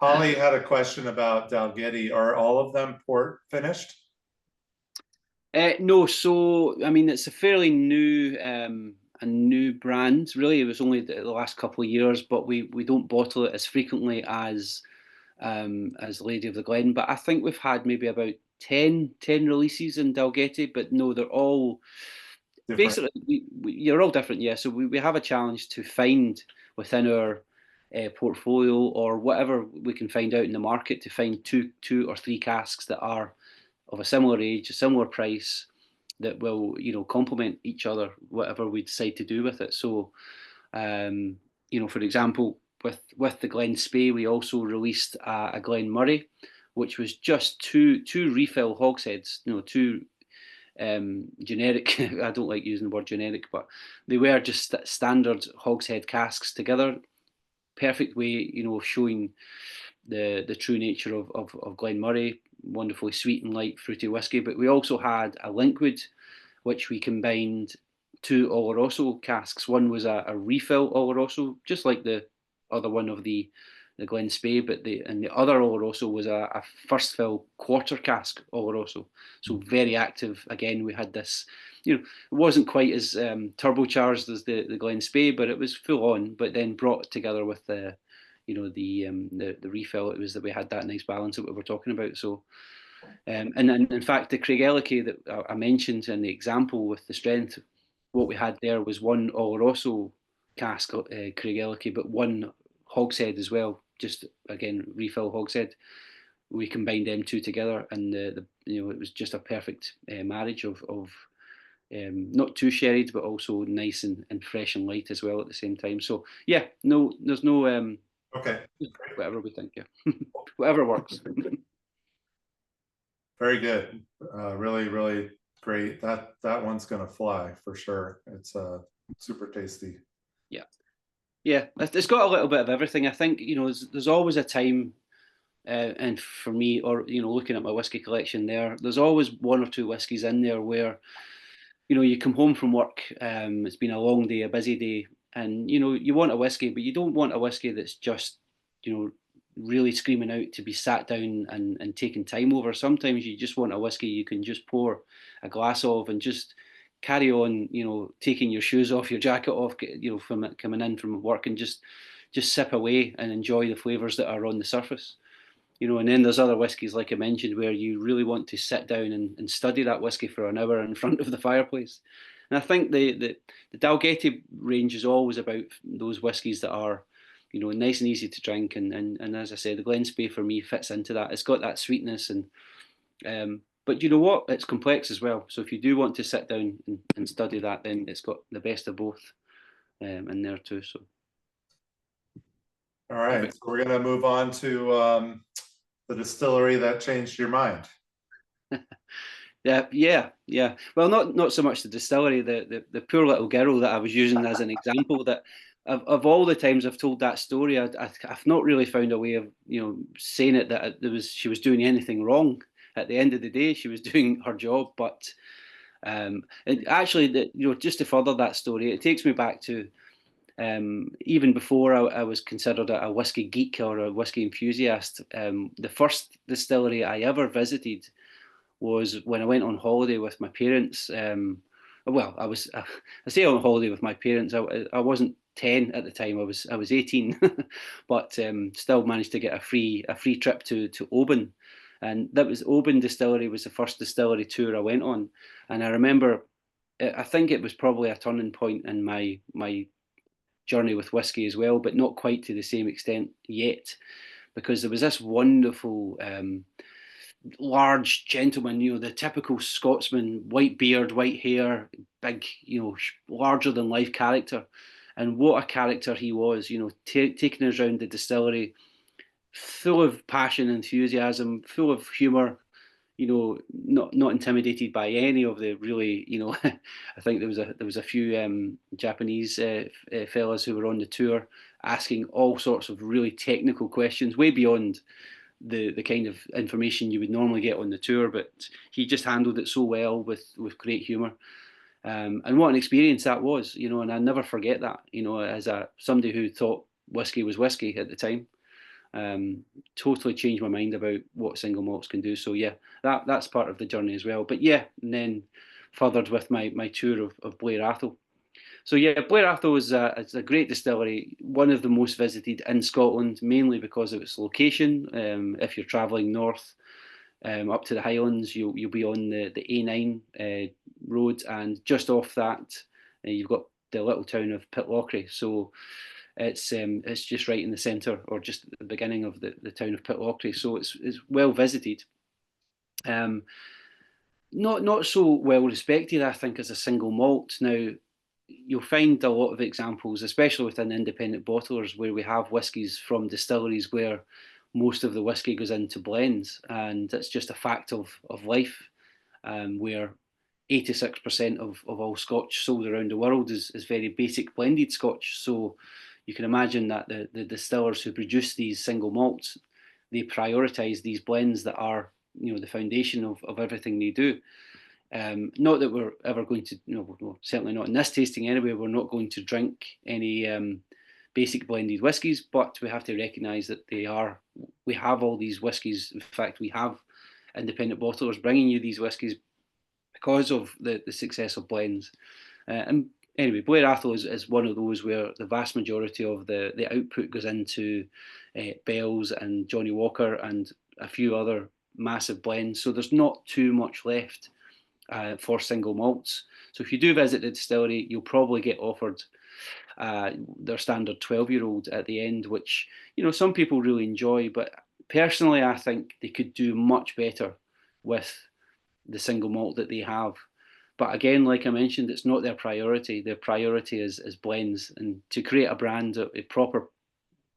Holly had a question about Dalgety. Are all of them port finished? No, so I mean, it's a fairly new brand. Really, it was only the last couple of years, but we don't bottle it as frequently as Lady of the Glen. But I think we've had maybe about 10 releases in Dalgety, but no, they're all different. Basically, you're all different, yeah. So we have a challenge to find within our portfolio, or whatever we can find out in the market, to find two or three casks that are of a similar age, a similar price, that will complement each other, whatever we decide to do with it. So for example, with the Glen Spey, we also released a Glen Murray, which was just two refill hogsheads, two generic, I don't like using the word generic, but they were just standard hogshead casks together. Perfect way, of showing the true nature of Glen Murray. Wonderfully sweet and light fruity whiskey. But we also had a Linkwood, which we combined 2 Oloroso casks. One was a refill Oloroso, just like the other one of the Glen Spey, but the other Oloroso was a first fill quarter cask Oloroso. So very active. Again, we had this, it wasn't quite as turbocharged as the Glen Spey, but it was full on, but then brought together with the refill. It was that we had that nice balance that we were talking about. So and in fact, the Craigellachie that I mentioned in the example with the strength, what we had there was one Oloroso cask Craigellachie, but one hogshead as well, just again refill hogshead. We combined them two together, and it was just a perfect marriage of not too sherried, but also nice and fresh and light as well at the same time. So yeah, there's no okay, whatever we think, yeah. Whatever works. very good. Really, really great. That one's gonna fly for sure. It's super tasty. Yeah, it's got a little bit of everything. I think, you know, there's always a time, and for me, or, you know, looking at my whiskey collection there's always one or two whiskies in there where, you know, you come home from work, it's been a long day, a busy day, and, you know, you want a whiskey, but you don't want a whiskey that's just, you know, really screaming out to be sat down and taking time over. Sometimes you just want a whiskey you can just pour a glass of and just carry on, you know, taking your shoes off, your jacket off, you know, from coming in from work, and just sip away and enjoy the flavors that are on the surface. You know, and then there's other whiskies, like I mentioned, where you really want to sit down and study that whiskey for an hour in front of the fireplace. And I think the Dalgety range is always about those whiskies that are, you know, nice and easy to drink. And as I said, the Glen Spey for me fits into that. It's got that sweetness, and but you know what? It's complex as well. So if you do want to sit down and study that, then it's got the best of both in there too. So. All right, so we're gonna move on to the distillery that changed your mind. Yeah. Well, not so much the distillery, the poor little girl that I was using as an example. That of all the times I've told that story, I've not really found a way of, you know, saying it that she was doing anything wrong. At the end of the day, she was doing her job. But actually, you know, just to further that story, it takes me back to even before I was considered a whiskey geek or a whiskey enthusiast. The first distillery I ever visited was when I went on holiday with my parents. Well, I say on holiday with my parents. I wasn't 10 at the time. I was 18, but still managed to get a free trip to Oban, and that was Oban Distillery was the first distillery tour I went on, and I remember. I think it was probably a turning point in my journey with whiskey as well, but not quite to the same extent yet, because there was this wonderful large gentleman, you know, the typical Scotsman, white beard, white hair, big, you know, larger than life character. And what a character he was, you know, taking us around the distillery, full of passion, enthusiasm, full of humour, you know, not intimidated by any of the really, you know, I think there was a few Japanese fellas who were on the tour asking all sorts of really technical questions, way beyond the kind of information you would normally get on the tour, but he just handled it so well with great humour. And what an experience that was, you know, and I never forget that, you know, as somebody who thought whiskey was whiskey at the time. Totally changed my mind about what single malts can do. So yeah, that's part of the journey as well. But yeah, and then furthered with my tour of Blair Athol. So yeah, Blair Athol is a great distillery, one of the most visited in Scotland, mainly because of its location. If you're travelling north up to the Highlands, you'll be on the A9 road, and just off that, you've got the little town of Pitlochry. So it's just right in the centre, or just at the beginning of the town of Pitlochry. So it's well visited. Not so well respected, I think, as a single malt. Now, you'll find a lot of examples, especially within independent bottlers, where we have whiskies from distilleries where most of the whiskey goes into blends, and it's just a fact of life, where 86% of all Scotch sold around the world is very basic blended Scotch. So you can imagine that the distillers who produce these single malts, they prioritise these blends that are, you know, the foundation of everything they do. Not that we're ever going to, you know, well, certainly not in this tasting anyway, we're not going to drink any basic blended whiskies, but we have to recognise that we have all these whiskies. In fact, we have independent bottlers bringing you these whiskies because of the success of blends. And anyway, Blair Athol is one of those where the vast majority of the output goes into Bell's and Johnnie Walker and a few other massive blends. So there's not too much left for single malts. So if you do visit the distillery, you'll probably get offered their standard 12-year-old at the end, which, you know, some people really enjoy. But personally, I think they could do much better with the single malt that they have. But again, like I mentioned, it's not their priority. Their priority is blends, and to create a brand, a proper,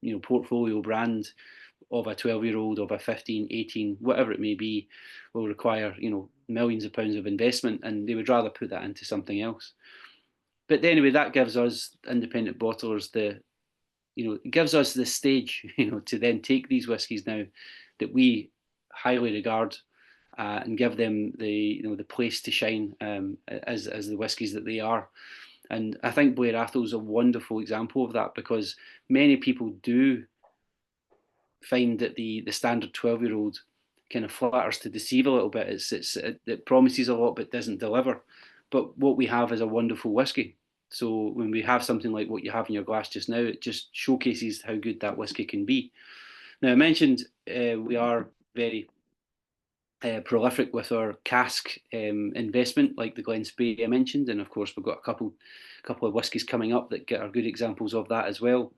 you know, portfolio brand of a 12-year-old, of a 15, 18, whatever it may be, will require, you know, millions of pounds of investment, and they would rather put that into something else. But anyway, that gives us independent bottlers it gives us the stage, you know, to then take these whiskies now that we highly regard and give them the place to shine as the whiskies that they are. And I think Blair Athol is a wonderful example of that, because many people do find that the standard 12-year-old kind of flatters to deceive a little bit. It promises a lot but doesn't deliver. But what we have is a wonderful whiskey. So when we have something like what you have in your glass just now, it just showcases how good that whiskey can be. Now, I mentioned we are very prolific with our cask investment, like the Glen Spey I mentioned, and of course we've got a couple of whiskies coming up that are good examples of that as well.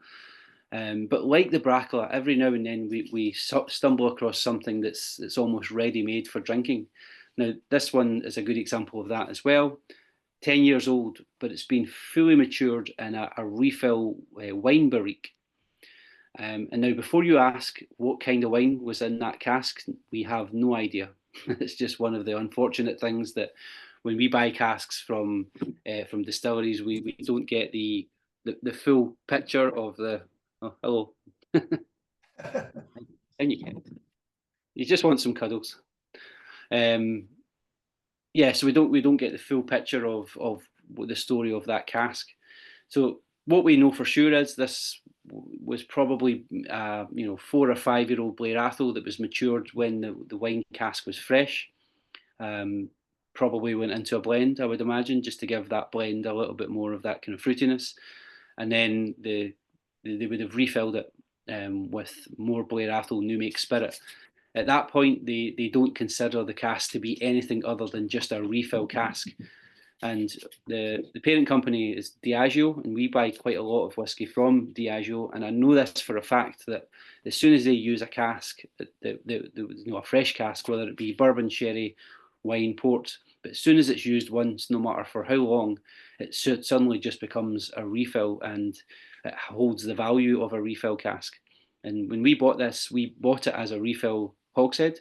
But like the Brackla, every now and then we stumble across something that's almost ready-made for drinking. Now, this one is a good example of that as well. 10 years old, but it's been fully matured in a refill wine barrique. And now, before you ask what kind of wine was in that cask, we have no idea. It's just one of the unfortunate things that when we buy casks from distilleries, we don't get the full picture of the. Oh, hello. And you just want some cuddles. Yeah, so we don't get the full picture of the story of that cask. So what we know for sure is this was probably 4 or 5 year old Blair Athol that was matured when the wine cask was fresh. Probably went into a blend, I would imagine, just to give that blend a little bit more of that kind of fruitiness, and then they would have refilled it with more Blair Athol new make spirit. At that point, they don't consider the cask to be anything other than just a refill cask. And the parent company is Diageo, and we buy quite a lot of whiskey from Diageo. And I know this for a fact, that as soon as they use a cask, a fresh cask, whether it be bourbon, sherry, wine, port, but as soon as it's used once, no matter for how long, it suddenly just becomes a refill, and it holds the value of a refill cask. And when we bought this, we bought it as a refill hogshead,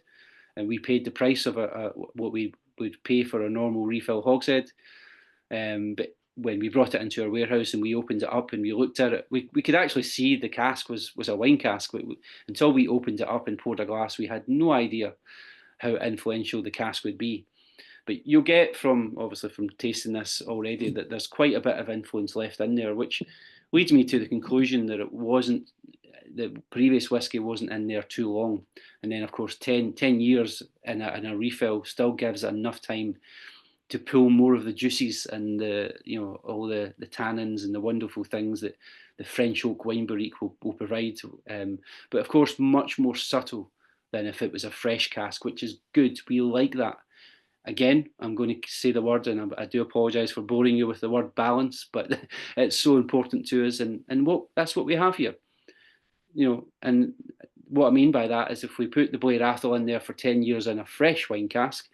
and we paid the price of what we would pay for a normal refill hogshead. But when we brought it into our warehouse and we opened it up and we looked at it, we could actually see the cask was a wine cask. Until we opened it up and poured a glass, we had no idea how influential the cask would be. But you'll get obviously from tasting this already, that there's quite a bit of influence left in there, which leads me to the conclusion that the previous whiskey wasn't in there too long. And then, of course, 10 years in a refill still gives enough time to pull more of the juices and all the tannins and the wonderful things that the French oak wine barrique will provide. But of course, much more subtle than if it was a fresh cask, which is good. We like that. Again, I'm going to say the word, and I do apologise for boring you with the word balance, but it's so important to us, and that's what we have here. And what I mean by that is, if we put the Blair Athol in there for 10 years in a fresh wine cask,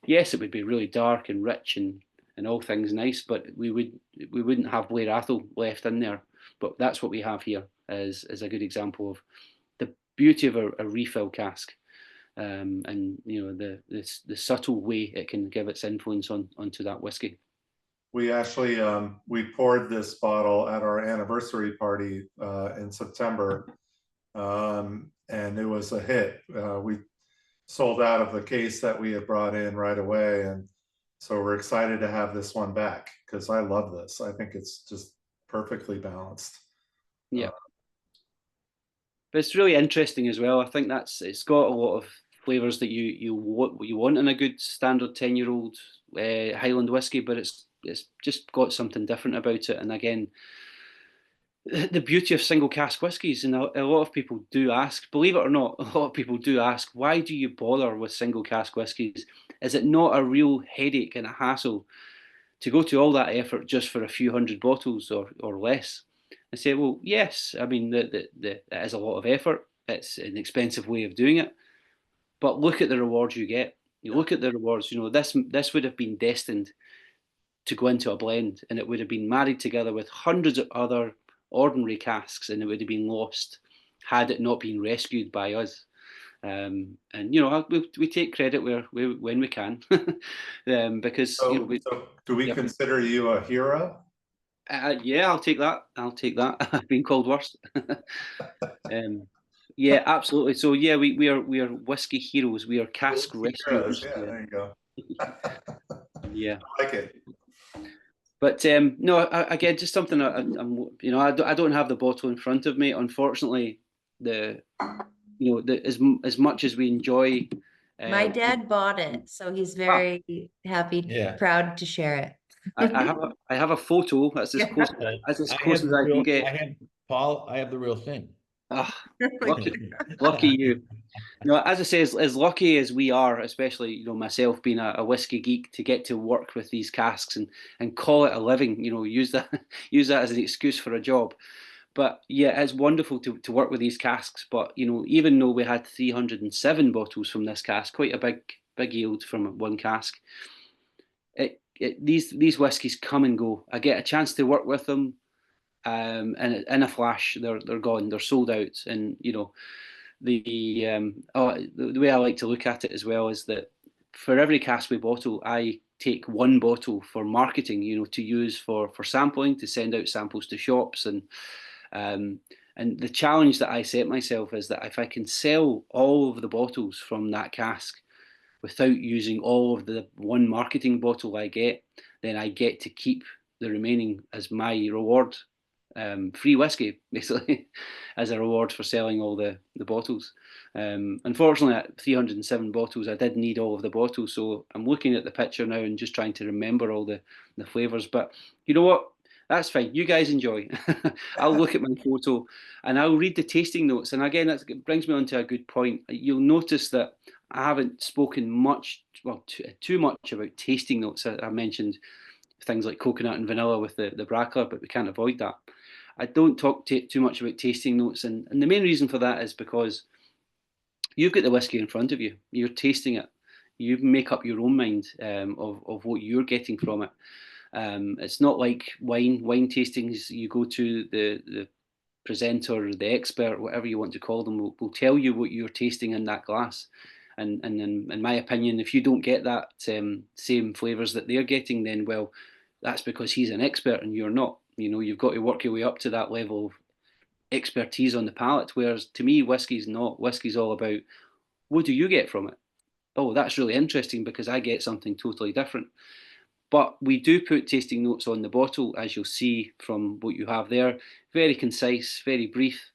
yes, it would be really dark and rich and all things nice, but we wouldn't have Blair Athol left in there. But that's what we have here as a good example of the beauty of a refill cask, and the subtle way it can give its influence onto that whiskey. We actually we poured this bottle at our anniversary party in September, and it was a hit. We sold out of the case that we had brought in right away, and so we're excited to have this one back, because I love this. I think it's just perfectly balanced. Yeah, but it's really interesting as well. I think it's got a lot of flavors that you want in a good standard 10-year-old Highland whiskey, but it's just got something different about it. And again, the beauty of single cask whiskies, and a lot of people do ask, believe it or not, a lot of people do ask, why do you bother with single cask whiskies? Is it not a real headache and a hassle to go to all that effort just for a few hundred bottles or less? I say, well, yes. I mean, it is a lot of effort. It's an expensive way of doing it, but look at the rewards you get. You look at the rewards. This would have been destined to go into a blend, and it would have been married together with hundreds of other ordinary casks, and it would have been lost. had it not been rescued by us. And you know, we take credit when we can, because So, you know, so do we consider you a hero? yeah, I'll take that. I'll take that. I've been called worse. Yeah, absolutely. So yeah, we are whiskey heroes. We are cask rescuers. Yeah, there you go. Yeah. I like it. But no, again, just something I'm, you know, I don't have the bottle in front of me. Unfortunately, as much as we enjoy. My dad bought it, so he's very happy, Yeah. proud to share it. I have a photo. That's as close as I can get. Paul, I have the real thing. Lucky you. No, as I say, as lucky as we are, especially, you know, myself being a whiskey geek, to get to work with these casks and call it a living, you know, use that as an excuse for a job. But yeah, it's wonderful to work with these casks. But you know, even though we had 307 bottles from this cask, quite a big yield from one cask, these whiskies come and go. I get a chance to work with them, and in a flash, they're gone. They're sold out. And you know, the way I like to look at it as well is that for every cask we bottle, I take one bottle for marketing, you know, to use for sampling, to send out samples to shops. And the challenge that I set myself is that if I can sell all of the bottles from that cask without using all of the one marketing bottle I get, then I get to keep the remaining as my reward. Free whiskey, basically, as a reward for selling all the bottles. Unfortunately, at 307 bottles, I did need all of the bottles. So I'm looking at the picture now and just trying to remember all the flavours. But you know what? That's fine. You guys enjoy. I'll look at my photo and I'll read the tasting notes. And again, that brings me on to a good point. You'll notice that I haven't spoken too much about tasting notes. I mentioned things like coconut and vanilla with the Brackla, but we can't avoid that. I don't talk too much about tasting notes, and the main reason for that is because you've got the whiskey in front of you. You're tasting it. You make up your own mind of what you're getting from it. It's not like wine tastings. You go to the presenter, the expert, whatever you want to call them, will tell you what you're tasting in that glass. And in my opinion, if you don't get that same flavours that they're getting, then well, that's because he's an expert and you're not. You know, you've got to work your way up to that level of expertise on the palate. Whereas to me, whiskey's not. Whiskey's all about, what do you get from it? Oh, that's really interesting because I get something totally different. But we do put tasting notes on the bottle, as you'll see from what you have there. Very concise, very brief.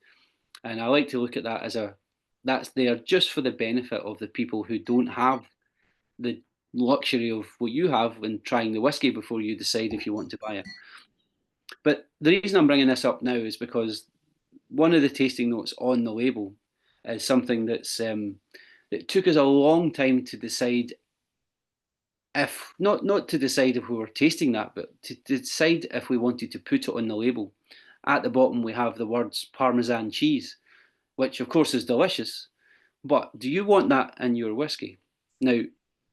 And I like to look at that as that's there just for the benefit of the people who don't have the luxury of what you have when trying the whiskey before you decide if you want to buy it. But the reason I'm bringing this up now is because one of the tasting notes on the label is something that took us a long time to decide if, not to decide if we were tasting that, but to decide if we wanted to put it on the label. At the bottom, we have the words Parmesan cheese, which of course is delicious, but do you want that in your whiskey? Now,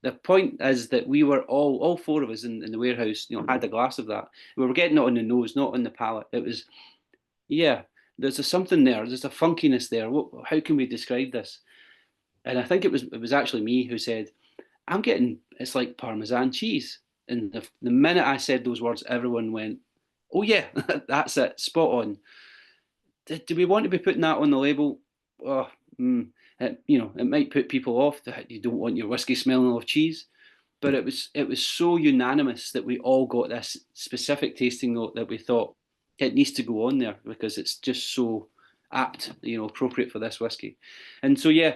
the point is that we were all four of us in the warehouse, you know, had a glass of that. We were getting it on the nose, not on the palate. It was, yeah, there's something there. There's a funkiness there. How can we describe this? And I think it was actually me who said, I'm getting, it's like Parmesan cheese. And the minute I said those words, everyone went, oh yeah, that's it, spot on. Do we want to be putting that on the label? Oh, it might put people off that you don't want your whiskey smelling of cheese, but it was so unanimous that we all got this specific tasting note that we thought it needs to go on there because it's just so apt, appropriate for this whiskey. And so yeah,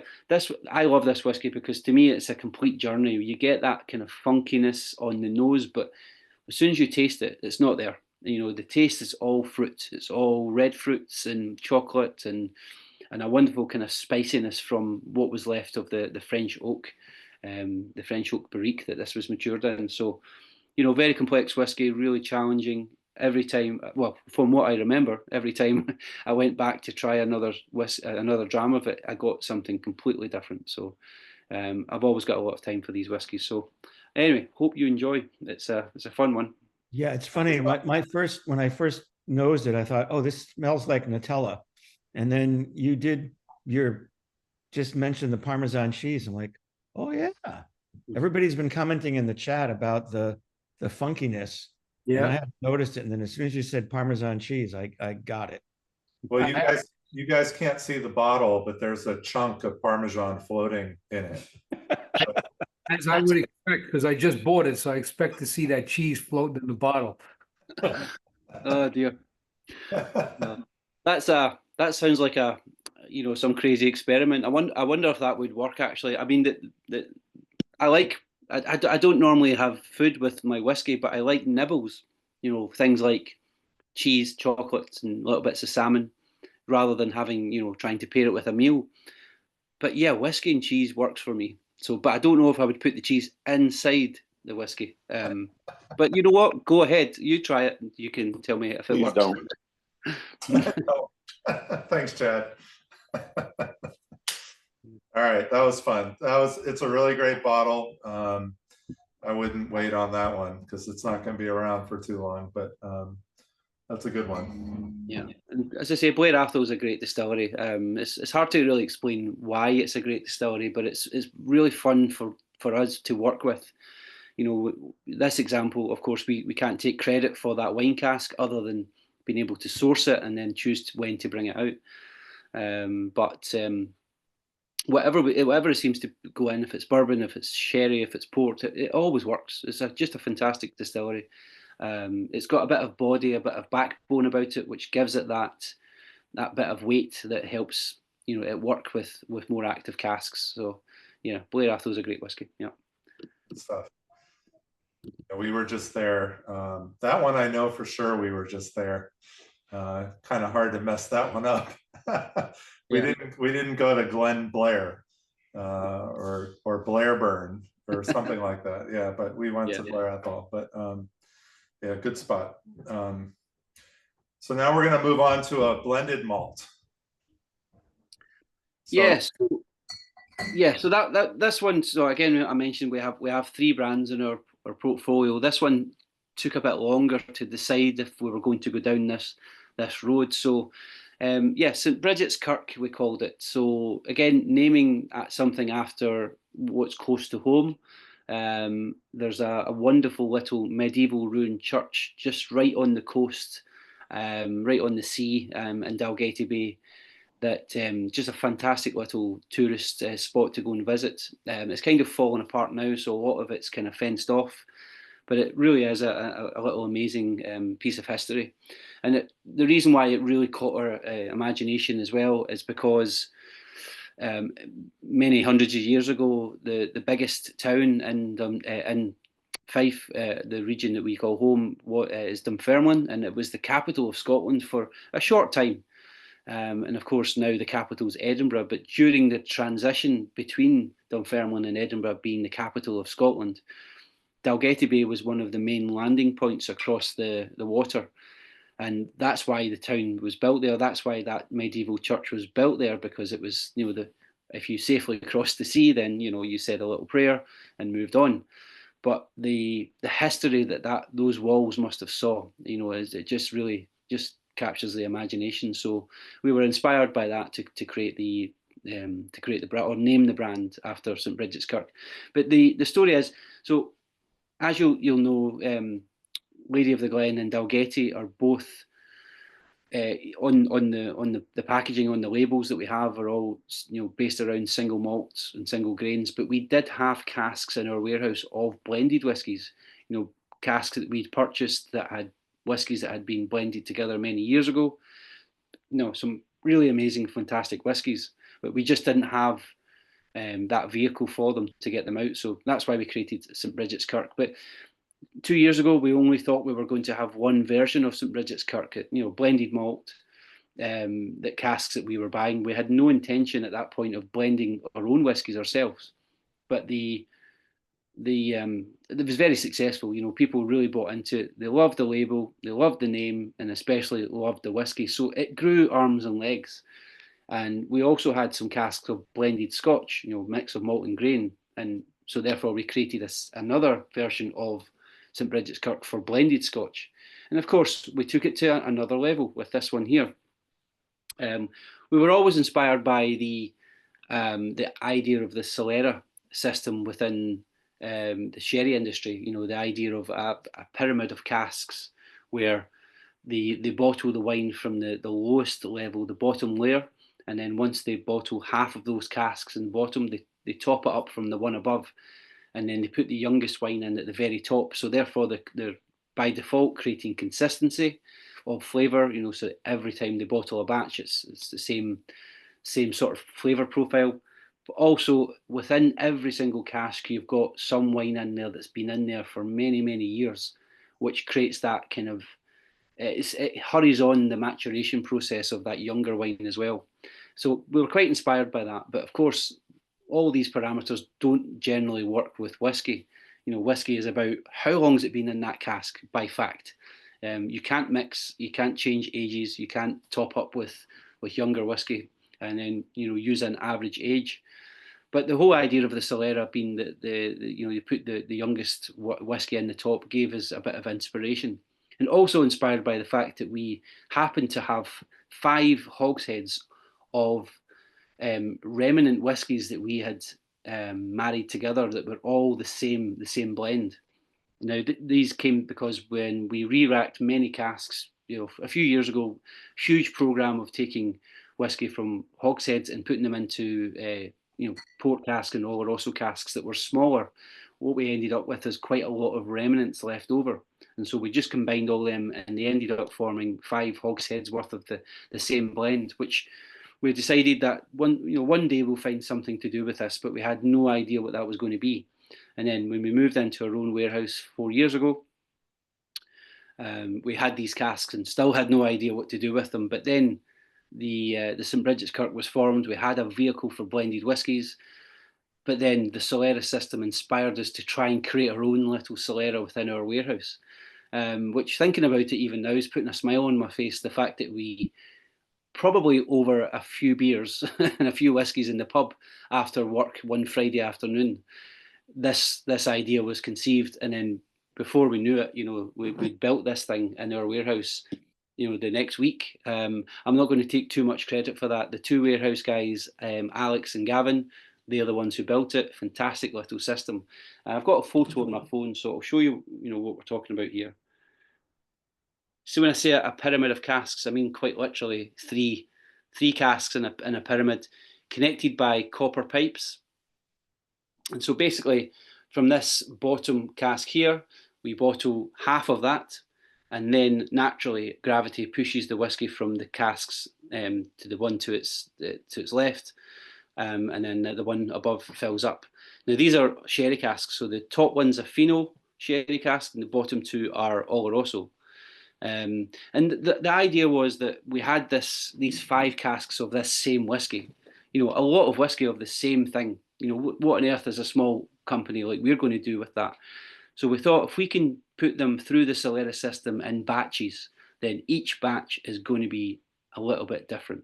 I love this whiskey because to me it's a complete journey. You get that kind of funkiness on the nose, but as soon as you taste it, it's not there. The taste is all fruit. It's all red fruits and chocolate and a wonderful kind of spiciness from what was left of the French oak, the French oak barrique that this was matured in. So, very complex whiskey, really challenging. Every time, well, from what I remember, every time I went back to try another dram of it, I got something completely different. So I've always got a lot of time for these whiskies. So anyway, hope you enjoy. It's a fun one. Yeah, it's funny. When I first nosed it, I thought, oh, this smells like Nutella. And then you did just mentioned the Parmesan cheese. I'm like, oh yeah. Everybody's been commenting in the chat about the funkiness. And I Yeah. hadn't noticed it. And then as soon as you said Parmesan cheese, I got it. Well, you guys can't see the bottle, but there's a chunk of Parmesan floating in it. As I would expect, because I just bought it, so I expect to see that cheese floating in the bottle. Oh dear. No. That sounds like some crazy experiment. I wonder if that would work actually. I mean I don't normally have food with my whiskey, but I like nibbles, things like cheese, chocolates, and little bits of salmon, rather than having, trying to pair it with a meal. But yeah, whiskey and cheese works for me. So, but I don't know if I would put the cheese inside the whiskey. But you know what? Go ahead. You try it. You can tell me if it Please works. don't. Thanks, Chad. All right, that was fun. It's a really great bottle. I wouldn't wait on that one because it's not going to be around for too long, but that's a good one. Yeah, and as I say, Blair Athol is a great distillery. It's hard to really explain why it's a great distillery, but it's really fun for us to work with. This example, of course, we can't take credit for that wine cask other than being able to source it and then choose when to bring it out. But whatever seems to go in, if it's bourbon, if it's sherry, if it's port, it always works. It's just a fantastic distillery. It's got a bit of body, a bit of backbone about it, which gives it that bit of weight that helps it work with more active casks. So yeah, Blair Athol is a great whiskey. Yeah, good stuff. Yeah, we were just there. That one I know for sure. We were just there. Kind of hard to mess that one up. We didn't go to Glen Blair or Blairburn or something like that. Yeah, but we went to Blair Athol. But yeah, good spot. So now we're going to move on to a blended malt. Yes. Yeah, so that this one. So again, I mentioned we have 3 brands in our portfolio. This one took a bit longer to decide if we were going to go down this road. So St. Bridget's Kirk, we called it. So again, naming something after what's close to home. There's a wonderful little medieval ruined church just right on the coast, right on the sea, in Dalgety Bay. That just a fantastic little tourist spot to go and visit. It's kind of fallen apart now, so a lot of it's kind of fenced off, but it really is a little amazing piece of history. And the reason why it really caught our imagination as well is because many hundreds of years ago, the biggest town in Fife, the region that we call home, is Dunfermline, and it was the capital of Scotland for a short time. And of course, now the capital is Edinburgh. But during the transition between Dunfermline and Edinburgh being the capital of Scotland, Dalgety Bay was one of the main landing points across the water. And that's why the town was built there. That's why that medieval church was built there, because it was, if you safely crossed the sea, then, you said a little prayer and moved on. But the history that those walls must have saw, it just really just captures the imagination. So we were inspired by that to create the brand, or name the brand after St. Bridget's Kirk. But the story is, so as you'll know, Lady of the Glen and Dalgety are both on the packaging, on the labels that we have, are all based around single malts and single grains. But we did have casks in our warehouse of blended whiskies, casks that we'd purchased that had whiskies that had been blended together many years ago. Some really amazing, fantastic whiskies, but we just didn't have that vehicle for them to get them out. So that's why we created St. Bridget's Kirk. But 2 years ago, we only thought we were going to have one version of St. Bridget's Kirk, blended malt, that casks that we were buying. We had no intention at that point of blending our own whiskies ourselves, but it was very successful. People really bought into it. They loved the label, they loved the name, and especially loved the whiskey. So it grew arms and legs. And we also had some casks of blended Scotch, mix of malt and grain. And so therefore we created another version of St. Bridget's Kirk for blended Scotch. And of course, we took it to another level with this one here. We were always inspired by the idea of the Solera system within the sherry industry. You know, the idea of a pyramid of casks where they bottle the wine from the lowest level, the bottom layer, and then once they bottle half of those casks in the bottom, they top it up from the one above, and then they put the youngest wine in at the very top. So therefore, they're by default creating consistency of flavour. You know, so every time they bottle a batch, it's the same sort of flavour profile. But also within every single cask, you've got some wine in there that's been in there for many, many years, which creates that kind of it hurries on the maturation process of that younger wine as well. So we were quite inspired by that. But of course, all these parameters don't generally work with whiskey. You know, whiskey is about how long has it been in that cask by fact. You can't mix, you can't change ages, you can't top up with younger whiskey and then, you know, use an average age. But the whole idea of the Solera being that you know, you put the youngest whiskey in the top gave us a bit of inspiration. And also inspired by the fact that we happen to have 5 hogsheads of remnant whiskies that we had married together that were all the same blend. Now these came because when we re-racked many casks, you know, a few years ago, huge program of taking whiskey from hogsheads and putting them into you know, port cask and Oloroso casks that were smaller. What we ended up with is quite a lot of remnants left over. And so we just combined all them and they ended up forming 5 hogsheads worth of the same blend, which we decided that one day we'll find something to do with this, but we had no idea what that was going to be. And then when we moved into our own warehouse 4 years ago, we had these casks and still had no idea what to do with them. But then the St. Bridget's Kirk was formed. We had a vehicle for blended whiskies. But then the Solera system inspired us to try and create our own little Solera within our warehouse, which, thinking about it even now, is putting a smile on my face. The fact that we probably over a few beers and a few whiskies in the pub after work one Friday afternoon, this idea was conceived. And then before we knew it, you know, we built this thing in our warehouse, you know, the next week. I'm not going to take too much credit for that. The 2 warehouse guys, Alex and Gavin, they're the ones who built it. Fantastic little system. I've got a photo on my phone, so I'll show you, you know, what we're talking about here. So when I say a pyramid of casks, I mean quite literally three casks in a pyramid connected by copper pipes. And so basically from this bottom cask here, we bottle half of that, and then naturally gravity pushes the whiskey from the casks to the one to its left, and then the one above fills up. Now these are sherry casks, so the top one's a Fino sherry cask and the bottom 2 are Oloroso. And the idea was that we had these 5 casks of this same whiskey, you know, a lot of whiskey of the same thing. You know, what on earth is a small company like we're going to do with that? So we thought if we can put them through the Solera system in batches, then each batch is going to be a little bit different.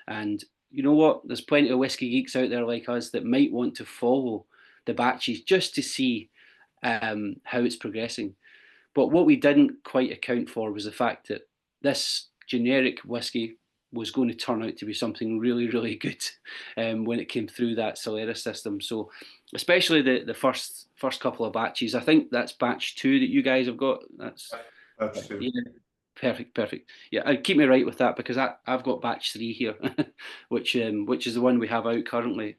And you know what? There's plenty of whiskey geeks out there like us that might want to follow the batches just to see how it's progressing. But what we didn't quite account for was the fact that this generic whiskey was going to turn out to be something really, really good when it came through that Solera system. So especially the first couple of batches, I think that's batch 2 that you guys have got. That's 2. Yeah, perfect. Yeah, keep me right with that because I've got batch 3 here, which is the one we have out currently.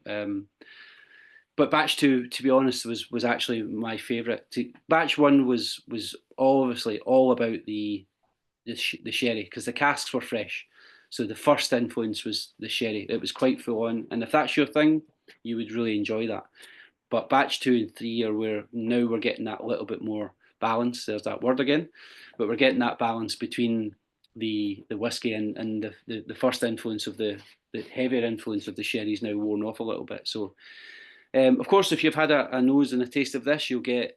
But batch 2, to be honest, was actually my favourite. Batch 1 was obviously all about the sherry because the casks were fresh. So the first influence was the sherry. It was quite full on, and if that's your thing, you would really enjoy that. But batch 2 and 3 are where now we're getting that little bit more balance. There's that word again, but we're getting that balance between the whiskey and the first influence of the heavier influence of the sherry is now worn off a little bit. So. Of course, if you've had a nose and a taste of this, you'll get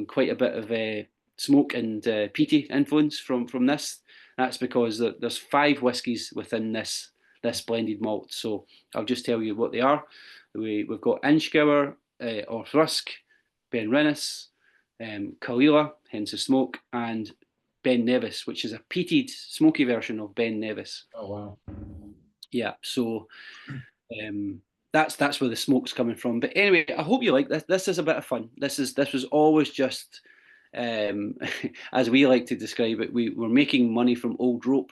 quite a bit of smoke and peaty influence from this. That's because there's 5 whiskies within this blended malt. So I'll just tell you what they are. We've got Inchgour, Orthrusk, Ben Rennes, Caol, hence the smoke, and Ben Nevis, which is a peated, smoky version of Ben Nevis. Oh, wow. Yeah, so that's where the smoke's coming from. But anyway, I hope you like this. This is a bit of fun. This was always just, as we like to describe it, we're making money from old rope,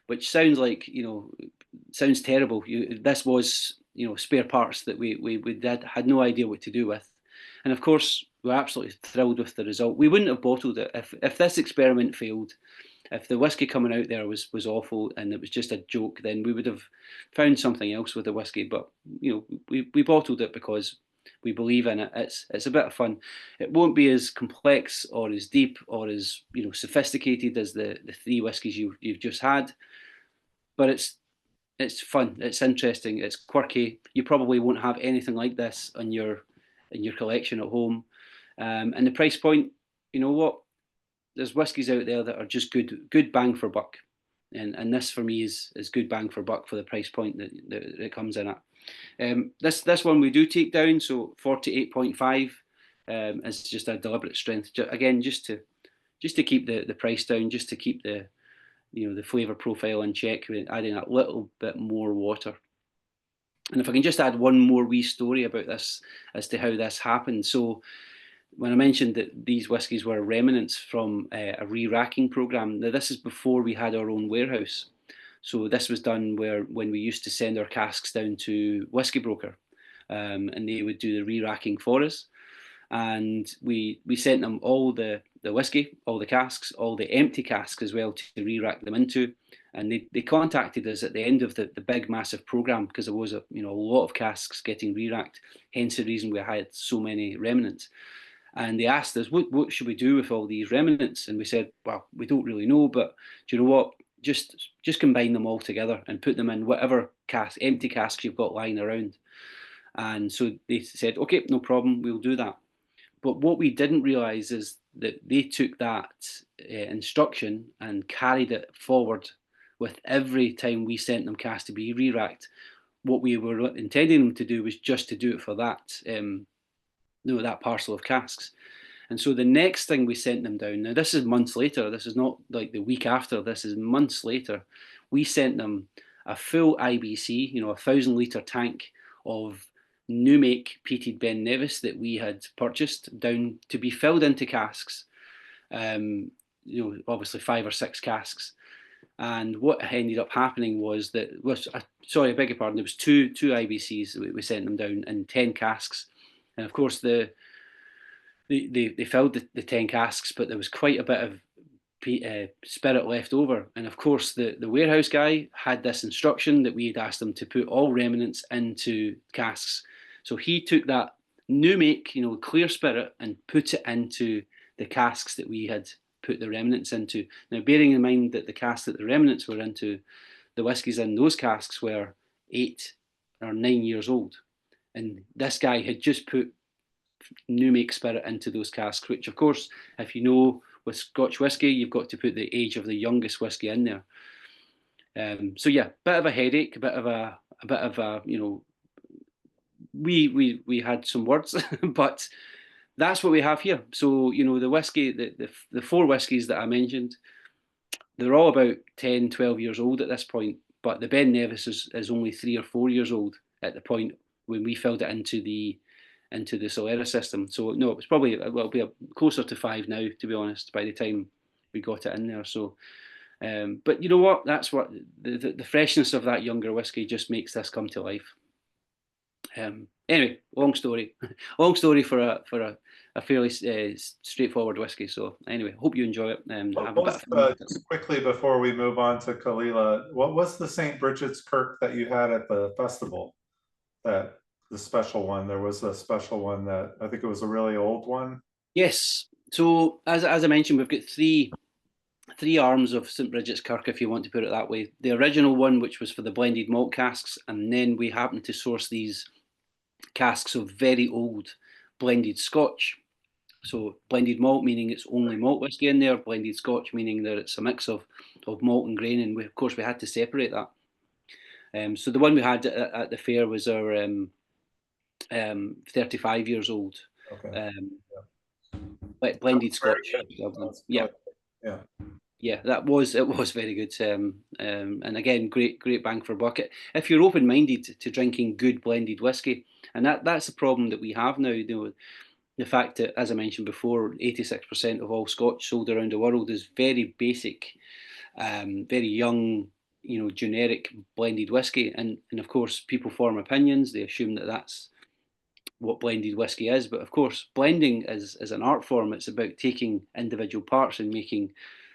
which sounds like, sounds terrible. This was, spare parts that we had no idea what to do with. And of course, we're absolutely thrilled with the result. We wouldn't have bottled it if this experiment failed. If the whiskey coming out there was awful and it was just a joke, then we would have found something else with the whiskey. But we bottled it because we believe in it. It's a bit of fun. It won't be as complex or as deep or as sophisticated as the three whiskies you've just had, but it's fun. It's interesting. It's quirky. You probably won't have anything like this in your collection at home. And the price point, you know what? There's whiskies out there that are just good bang for buck, and this for me is good bang for buck for the price point that it comes in at. This one we do take down, so 48.5 is just a deliberate strength. Again, just to keep the price down, just to keep the the flavour profile in check, adding a little bit more water. And if I can just add one more wee story about this as to how this happened. So when I mentioned that these whiskies were remnants from a re-racking program, now this is before we had our own warehouse. So this was done when we used to send our casks down to Whisky Broker, and they would do the re-racking for us. And we sent them all the whiskey, all the casks, all the empty casks as well to re-rack them into. And they contacted us at the end of the big massive program because there was a lot of casks getting re-racked, hence the reason we had so many remnants. And they asked us, what should we do with all these remnants? And we said, well, we don't really know, but do you know what? Just combine them all together and put them in whatever empty casks you've got lying around. And so they said, okay, no problem, we'll do that. But what we didn't realise is that they took that instruction and carried it forward with every time we sent them casks to be re-racked. What we were intending them to do was just to do it for that that parcel of casks. And so the next thing we sent them down, now this is months later, this is not like the week after, this is months later, we sent them a full IBC, 1,000 litre tank of new make peated Ben Nevis that we had purchased down to be filled into casks, obviously 5 or 6 casks. And what ended up happening was that, sorry, I beg your pardon, there was two IBCs, we sent them down in 10 casks. And of course, they filled the 10 casks, but there was quite a bit of spirit left over. And of course, the warehouse guy had this instruction that we had asked him to put all remnants into casks. So he took that new make, clear spirit, and put it into the casks that we had put the remnants into. Now, bearing in mind that the casks that the remnants were into, the whiskies in those casks were 8 or 9 years old. And this guy had just put new make spirit into those casks, which of course, if you know with Scotch whisky, you've got to put the age of the youngest whisky in there. So yeah, bit of a headache, a bit of a we had some words, but that's what we have here. So the whiskey, the 4 whiskies that I mentioned, they're all about 10, 12 years old at this point, but the Ben Nevis is only 3 or 4 years old at the point when we filled it into the Solera system. So no, it was probably, it'll be closer to 5 now, to be honest, by the time we got it in there. So, but you know what? That's what the freshness of that younger whiskey just makes this come to life. Anyway, long story for a fairly straightforward whiskey. So anyway, hope you enjoy it. Just quickly before we move on to Kalila, what was the St. Bridget's Kirk that you had at the festival? That the special one. There was a special one that I think it was a really old one. Yes. So as I mentioned, we've got three arms of St. Bridget's Kirk, if you want to put it that way. The original one, which was for the blended malt casks, and then we happened to source these casks of very old blended Scotch. So blended malt meaning it's only malt whiskey in there, blended Scotch meaning that it's a mix of malt and grain, and of course we had to separate that. So the one we had at the fair was our 35 years old. Okay. Blended Scotch. Yeah. Yeah, it was very good. And again, great bang for buck. If you're open-minded to drinking good blended whiskey, and that's the problem that we have now. The fact that, as I mentioned before, 86% of all Scotch sold around the world is very basic, very young, generic blended whiskey. And of course, people form opinions. They assume that that's what blended whiskey is. But of course, blending is an art form. It's about taking individual parts and making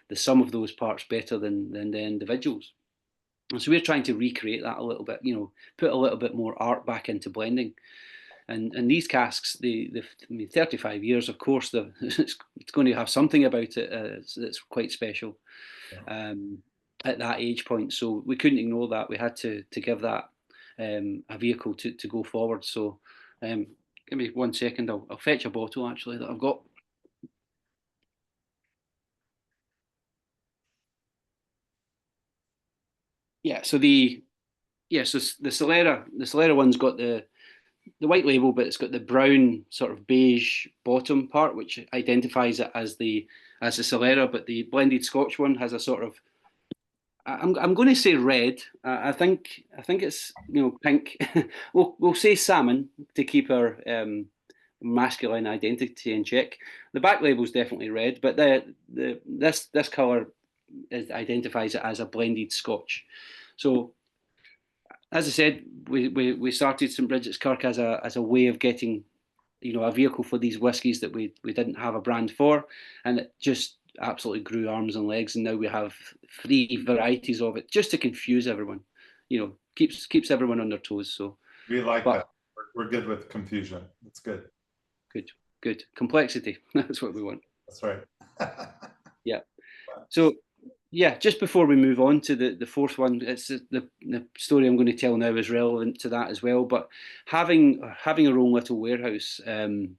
the sum of those parts better than the individuals. And so we're trying to recreate that a little bit, put a little bit more art back into blending. And these casks, I mean, 35 years, of course, it's going to have something about it that's quite special at that age point. So we couldn't ignore that. We had to give that a vehicle to go forward. So give me 1 second. I'll fetch a bottle actually that I've got. Yeah. So the Solera one's got the white label, but it's got the brown sort of beige bottom part, which identifies it as the Solera. But the blended Scotch one has a sort of, I'm going to say red. I think it's pink. we'll say salmon to keep our masculine identity in check. The back label is definitely red, but this colour identifies it as a blended Scotch. So, as I said, we started St Bridget's Kirk as a way of getting, a vehicle for these whiskies that we didn't have a brand for, and it just absolutely grew arms and legs. And now we have 3 varieties of it, just to confuse everyone. Keeps everyone on their toes. So we like that. We're good with confusion. That's good. Good complexity. That's what we want. That's right. Yeah. So. Yeah, just before we move on to the fourth one, it's the story I'm going to tell now is relevant to that as well. But having our own little warehouse, and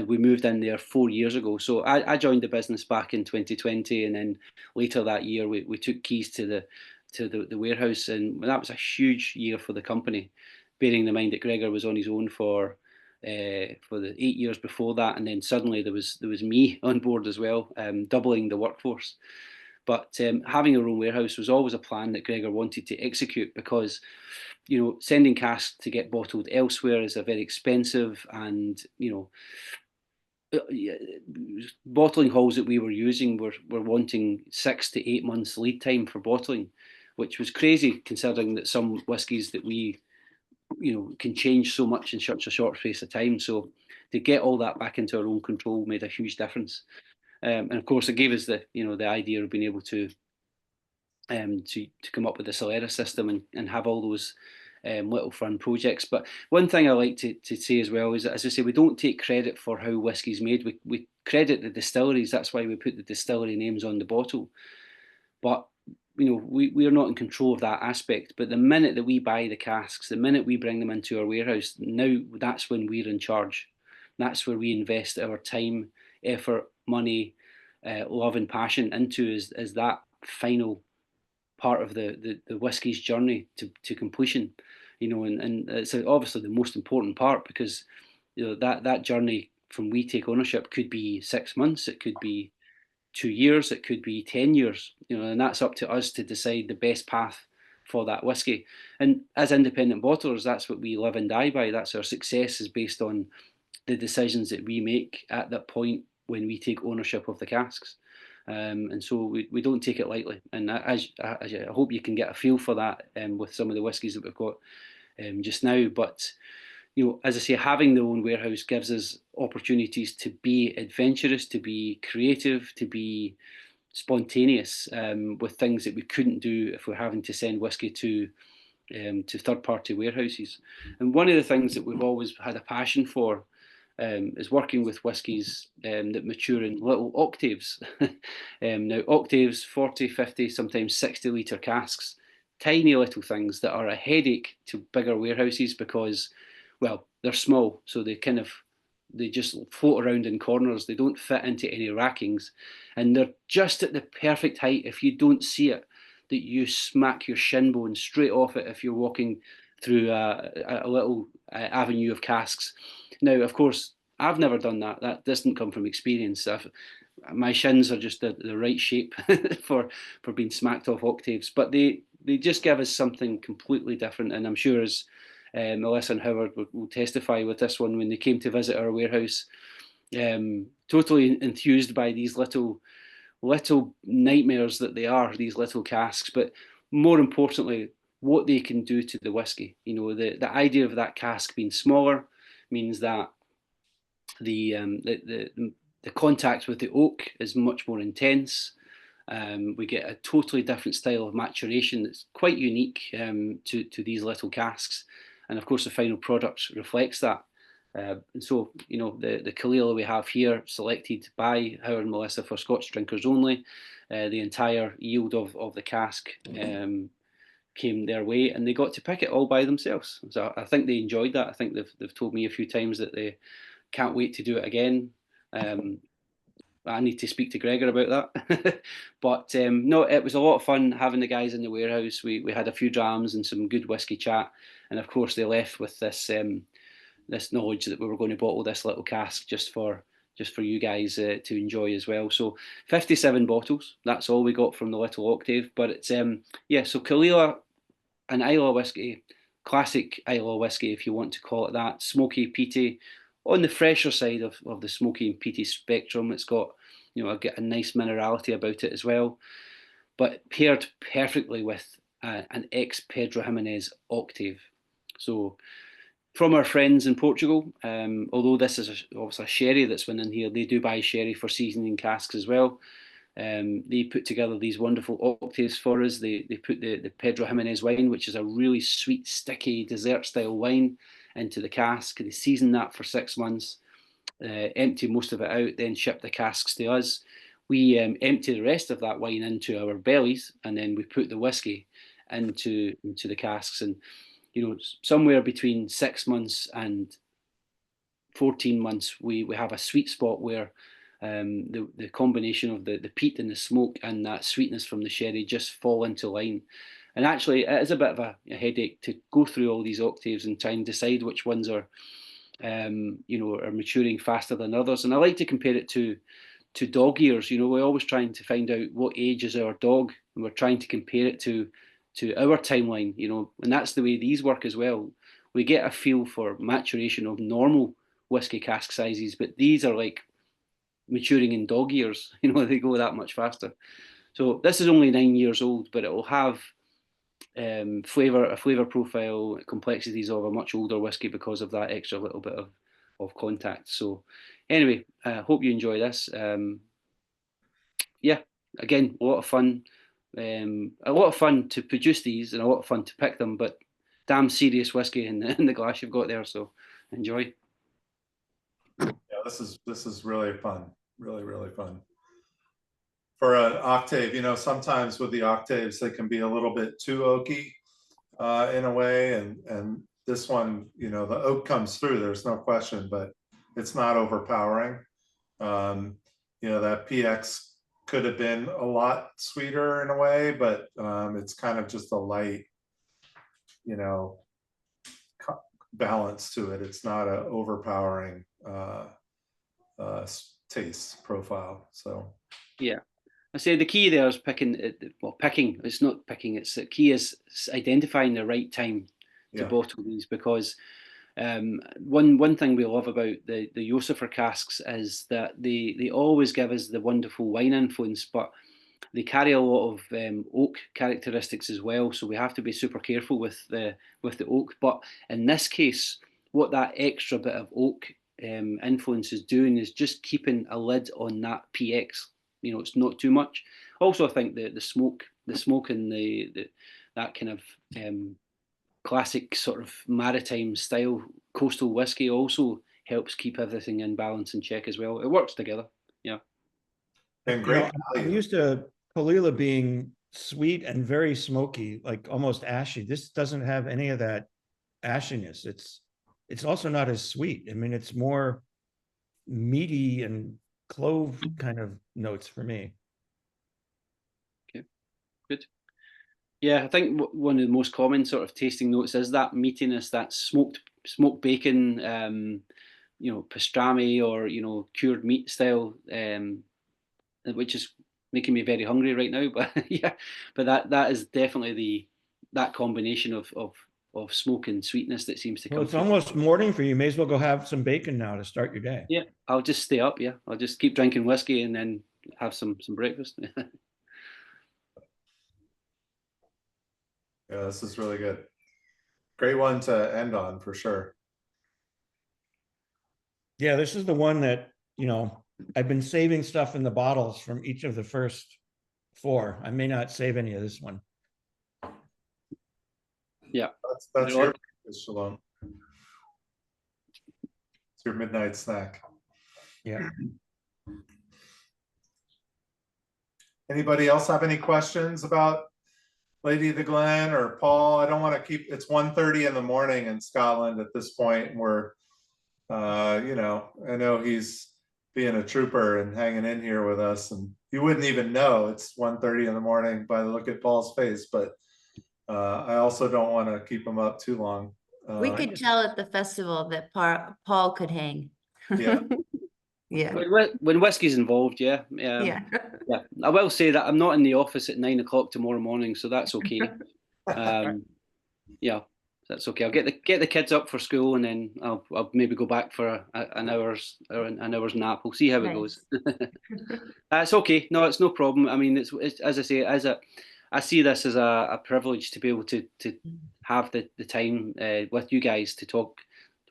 we moved in there 4 years ago. So I joined the business back in 2020, and then later that year we took keys to the warehouse, and that was a huge year for the company. Bearing in mind that Gregor was on his own for the 8 years before that, and then suddenly there was me on board as well, doubling the workforce. But having our own warehouse was always a plan that Gregor wanted to execute, because sending casks to get bottled elsewhere is a very expensive, and bottling halls that we were using were wanting 6 to 8 months lead time for bottling, which was crazy considering that some whiskies that we can change so much in such a short space of time. So to get all that back into our own control made a huge difference. And of course, it gave us the idea of being able to come up with the Solera system and have all those little fun projects. But one thing I like to say as well is that, as I say, we don't take credit for how whiskey's made. We credit the distilleries. That's why we put the distillery names on the bottle. But we are not in control of that aspect. But the minute that we buy the casks, the minute we bring them into our warehouse, now that's when we're in charge. That's where we invest our time, effort, money, love and passion into is that final part of the whiskey's journey to completion. And it's obviously the most important part, because that journey from we take ownership could be 6 months, it could be 2 years, it could be 10 years, and that's up to us to decide the best path for that whiskey. And as independent bottlers, that's what we live and die by. That's our success, is based on the decisions that we make at that point when we take ownership of the casks. And so we don't take it lightly. And as I hope you can get a feel for that with some of the whiskies that we've got just now. But as I say, having the own warehouse gives us opportunities to be adventurous, to be creative, to be spontaneous with things that we couldn't do if we're having to send whiskey to third-party warehouses. And one of the things that we've always had a passion for is working with whiskies that mature in little octaves. Now, octaves, 40, 50, sometimes 60 litre casks, tiny little things that are a headache to bigger warehouses because, well, they're small, so they just float around in corners. They don't fit into any rackings, and they're just at the perfect height. If you don't see it, that you smack your shin bone straight off it if you're walking through a little avenue of casks. Now, of course, I've never done that. That doesn't come from experience. my shins are just the right shape for being smacked off octaves, but they just give us something completely different. And I'm sure, as Melissa and Howard will testify with this one, when they came to visit our warehouse, totally enthused by these little nightmares that they are, these little casks, but more importantly, what they can do to the whiskey. You know, the idea of that cask being smaller means that the contact with the oak is much more intense. We get a totally different style of maturation that's quite unique to these little casks, and of course the final product reflects that. And so, you know, the Caol we have here, selected by Howard and Melissa for Scotch drinkers only, the entire yield of the cask came their way, and they got to pick it all by themselves. So I think they enjoyed that. I think they've told me a few times that they can't wait to do it again. I need to speak to Gregor about that. But no, it was a lot of fun having the guys in the warehouse. We had a few drams and some good whiskey chat, and of course they left with this this knowledge that we were going to bottle this little cask just for you guys to enjoy as well. So 57 bottles, that's all we got from the little octave. But it's yeah, so Caol, an Islay whiskey, classic Islay whiskey if you want to call it that, smoky, peaty, on the fresher side of the smoky and peaty spectrum. It's got, you know, a nice minerality about it as well, but paired perfectly with an ex Pedro Jimenez octave. So from our friends in Portugal, although this is obviously a sherry that's went in here, they do buy sherry for seasoning casks as well. They put together these wonderful octaves for us. They put the Pedro Jimenez wine, which is a really sweet, sticky dessert style wine, into the cask. They season that for 6 months, empty most of it out, then ship the casks to us. We empty the rest of that wine into our bellies, and then we put the whiskey into the casks. And you know, somewhere between 6 months and 14 months, we have a sweet spot where the combination of the peat and the smoke and that sweetness from the sherry just fall into line. And actually, it is a bit of a headache to go through all these octaves and try and decide which ones are, you know, are maturing faster than others. And I like to compare it to dog years. You know, we're always trying to find out what age is our dog, and we're trying to compare it to our timeline, you know, and that's the way these work as well. We get a feel for maturation of normal whiskey cask sizes, but these are like maturing in dog years, you know, they go that much faster. So this is only 9 years old, but it will have a flavour profile, complexities of a much older whiskey because of that extra little bit of contact. So anyway, I hope you enjoy this. Yeah, again, a lot of fun. A lot of fun to produce these and a lot of fun to pick them, but damn serious whiskey in the glass you've got there, so enjoy. Yeah, this is really fun, really fun. For an octave, you know, sometimes with the octaves they can be a little bit too oaky in a way, and this one, you know, the oak comes through, there's no question, but it's not overpowering. You know, that PX could have been a lot sweeter in a way, but it's kind of just a light, you know, balance to it. It's not an overpowering taste profile. So yeah, I say the key there is picking. Well, picking. It's not picking. It's the key is identifying the right time to bottle these, because one thing we love about the Josepher casks is that they always give us the wonderful wine influence, but they carry a lot of oak characteristics as well. So we have to be super careful with the oak. But in this case, what that extra bit of oak influence is doing is just keeping a lid on that PX. You know, it's not too much. Also, I think the smoke and that kind of classic sort of maritime style coastal whiskey also helps keep everything in balance and check as well. It works together. Yeah. And great. I'm used to Caol being sweet and very smoky, like almost ashy. This doesn't have any of that ashiness. It's also not as sweet. I mean, it's more meaty and clove kind of notes for me. Okay, good. Yeah, I think one of the most common sort of tasting notes is that meatiness, that smoked bacon, you know, pastrami or, you know, cured meat style which is making me very hungry right now. But yeah, but that is definitely that combination of smoke and sweetness that seems to come. Well, it's through. almost morning for you. You may as well go have some bacon now to start your day. Yeah, I'll just stay up. Yeah, I'll just keep drinking whiskey and then have some breakfast. Yeah, this is really good. Great one to end on for sure. Yeah, this is the one that, I've been saving stuff in the bottles from each of the first 4. I may not save any of this one. Yeah, that's your Shalom. It's your midnight snack. Yeah. Anybody else have any questions about Lady of the Glen or Paul? I don't want to keep, it's 1:30 in the morning in Scotland at this point. And we're, I know he's being a trooper and hanging in here with us, and you wouldn't even know it's 1:30 in the morning by the look at Paul's face, but I also don't want to keep him up too long. We could tell at the festival that Paul could hang. Yeah. Yeah. When whiskey's involved, yeah. Yeah. Yeah. I will say that I'm not in the office at 9 o'clock tomorrow morning, so that's okay. Yeah, that's okay. I'll get the kids up for school, and then I'll maybe go back for an hour's nap. We'll see how it goes. That's okay. No, it's no problem. I mean, it's as I say, I see this as a privilege to be able to have the time with you guys to talk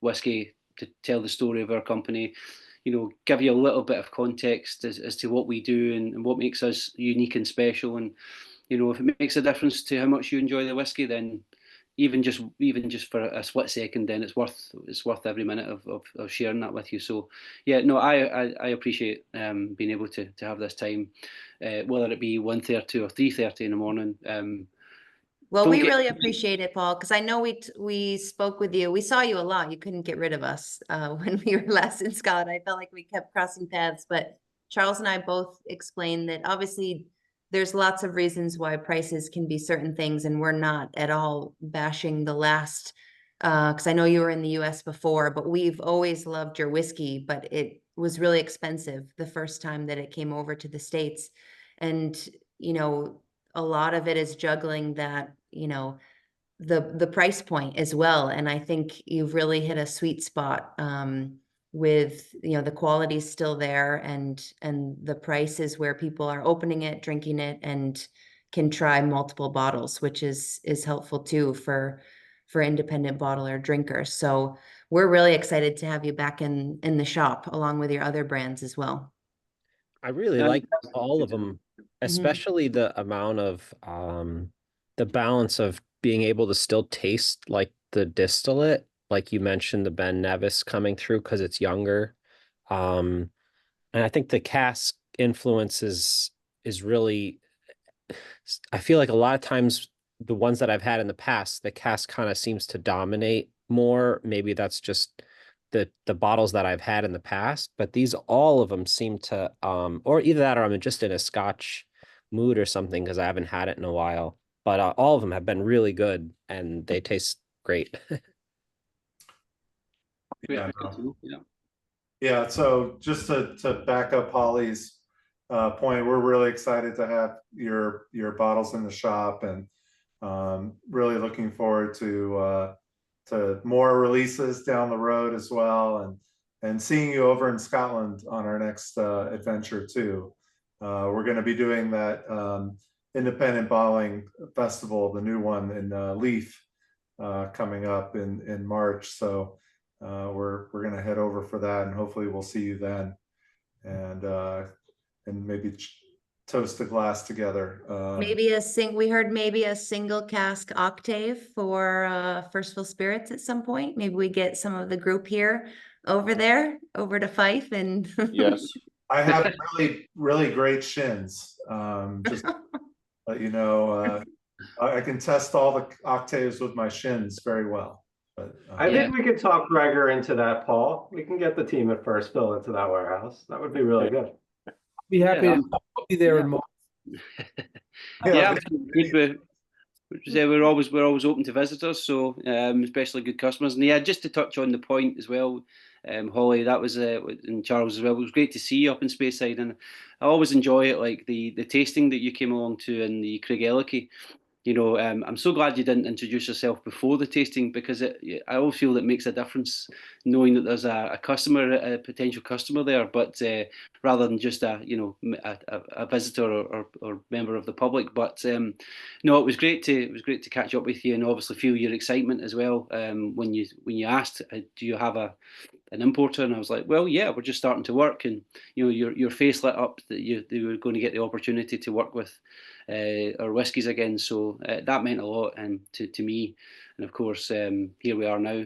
whiskey, to tell the story of our company, give you a little bit of context as to what we do and what makes us unique and special. And, if it makes a difference to how much you enjoy the whiskey, then even just for a split second, then it's worth every minute of sharing that with you. So yeah, no, I appreciate being able to have this time, whether it be 1:30 or 3:30 in the morning. Well, we really appreciate it, Paul, because I know we spoke with you. We saw you a lot. You couldn't get rid of us when we were last in Scotland. I felt like we kept crossing paths, but Charles and I both explained that obviously there's lots of reasons why prices can be certain things, and we're not at all bashing the last, because I know you were in the US before, but we've always loved your whiskey, but it was really expensive the first time that it came over to the States. And, a lot of it is juggling that, the price point as well. And I think you've really hit a sweet spot with, the quality is still there, and the price is where people are opening it, drinking it, and can try multiple bottles, which is helpful too for independent bottler drinkers. So we're really excited to have you back in the shop along with your other brands as well. I really like all of them, especially the amount of the balance of being able to still taste like the distillate, like you mentioned, the Ben Nevis coming through because it's younger. And I think the cask influence is really, I feel like a lot of times the ones that I've had in the past, the cask kind of seems to dominate more. Maybe that's just the bottles that I've had in the past, but all of them seem to, or either that or I'm just in a Scotch mood or something because I haven't had it in a while. But all of them have been really good and they taste great. Yeah. So just to back up Holly's point, we're really excited to have your bottles in the shop, and really looking forward to more releases down the road as well, and seeing you over in Scotland on our next adventure too. We're going to be doing that independent bottling festival, the new one in Leith, coming up in March. So we're going to head over for that, and hopefully we'll see you then, and maybe toast a glass together. We heard maybe a single cask octave for First Fill Spirits at some point. Maybe we get some of the group here over to Fife, and yes, I have really great shins. Just let you know, I can test all the octaves with my shins very well. But I think we could talk Gregor into that, Paul. We can get the team at First Fill into that warehouse. That would be really good. Be happy to be there in March. We're always open to visitors, so especially good customers. And yeah, just to touch on the point as well, Holly, that was and Charles as well. It was great to see you up in Speyside, and I always enjoy it, like the tasting that you came along to in the Craigellachie. You know, I'm so glad you didn't introduce yourself before the tasting, because I always feel that makes a difference knowing that there's a customer, a potential customer there, but rather than just a visitor or member of the public. But no, it was great to catch up with you, and obviously feel your excitement as well when you asked, do you have an importer? And I was like, well, yeah, we're just starting to work, and you know, your face lit up that you were going to get the opportunity to work with our whiskies again. So that meant a lot to me, and of course here we are now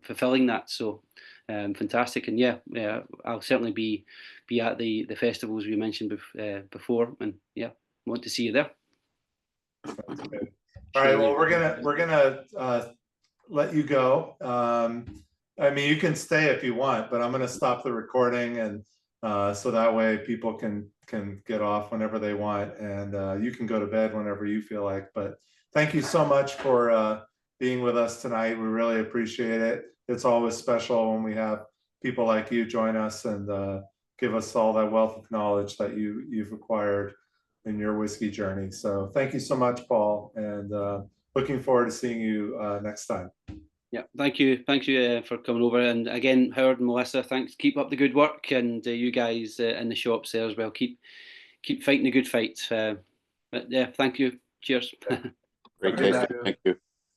fulfilling that. So fantastic, and yeah, I'll certainly be at the festivals we mentioned before, and yeah, want to see you there. All right, well, we're gonna let you go. I mean, you can stay if you want, but I'm going to stop the recording, and so that way people can get off whenever they want, and you can go to bed whenever you feel like. But thank you so much for being with us tonight. We really appreciate it. It's always special when we have people like you join us and give us all that wealth of knowledge that you've acquired in your whiskey journey. So thank you so much, Paul, and looking forward to seeing you next time. Yeah, thank you for coming over, and again, Howard and Melissa, thanks. Keep up the good work, and you guys in the shops there as well. Keep fighting the good fight. But yeah, thank you. Cheers. Great tasting. Thank you.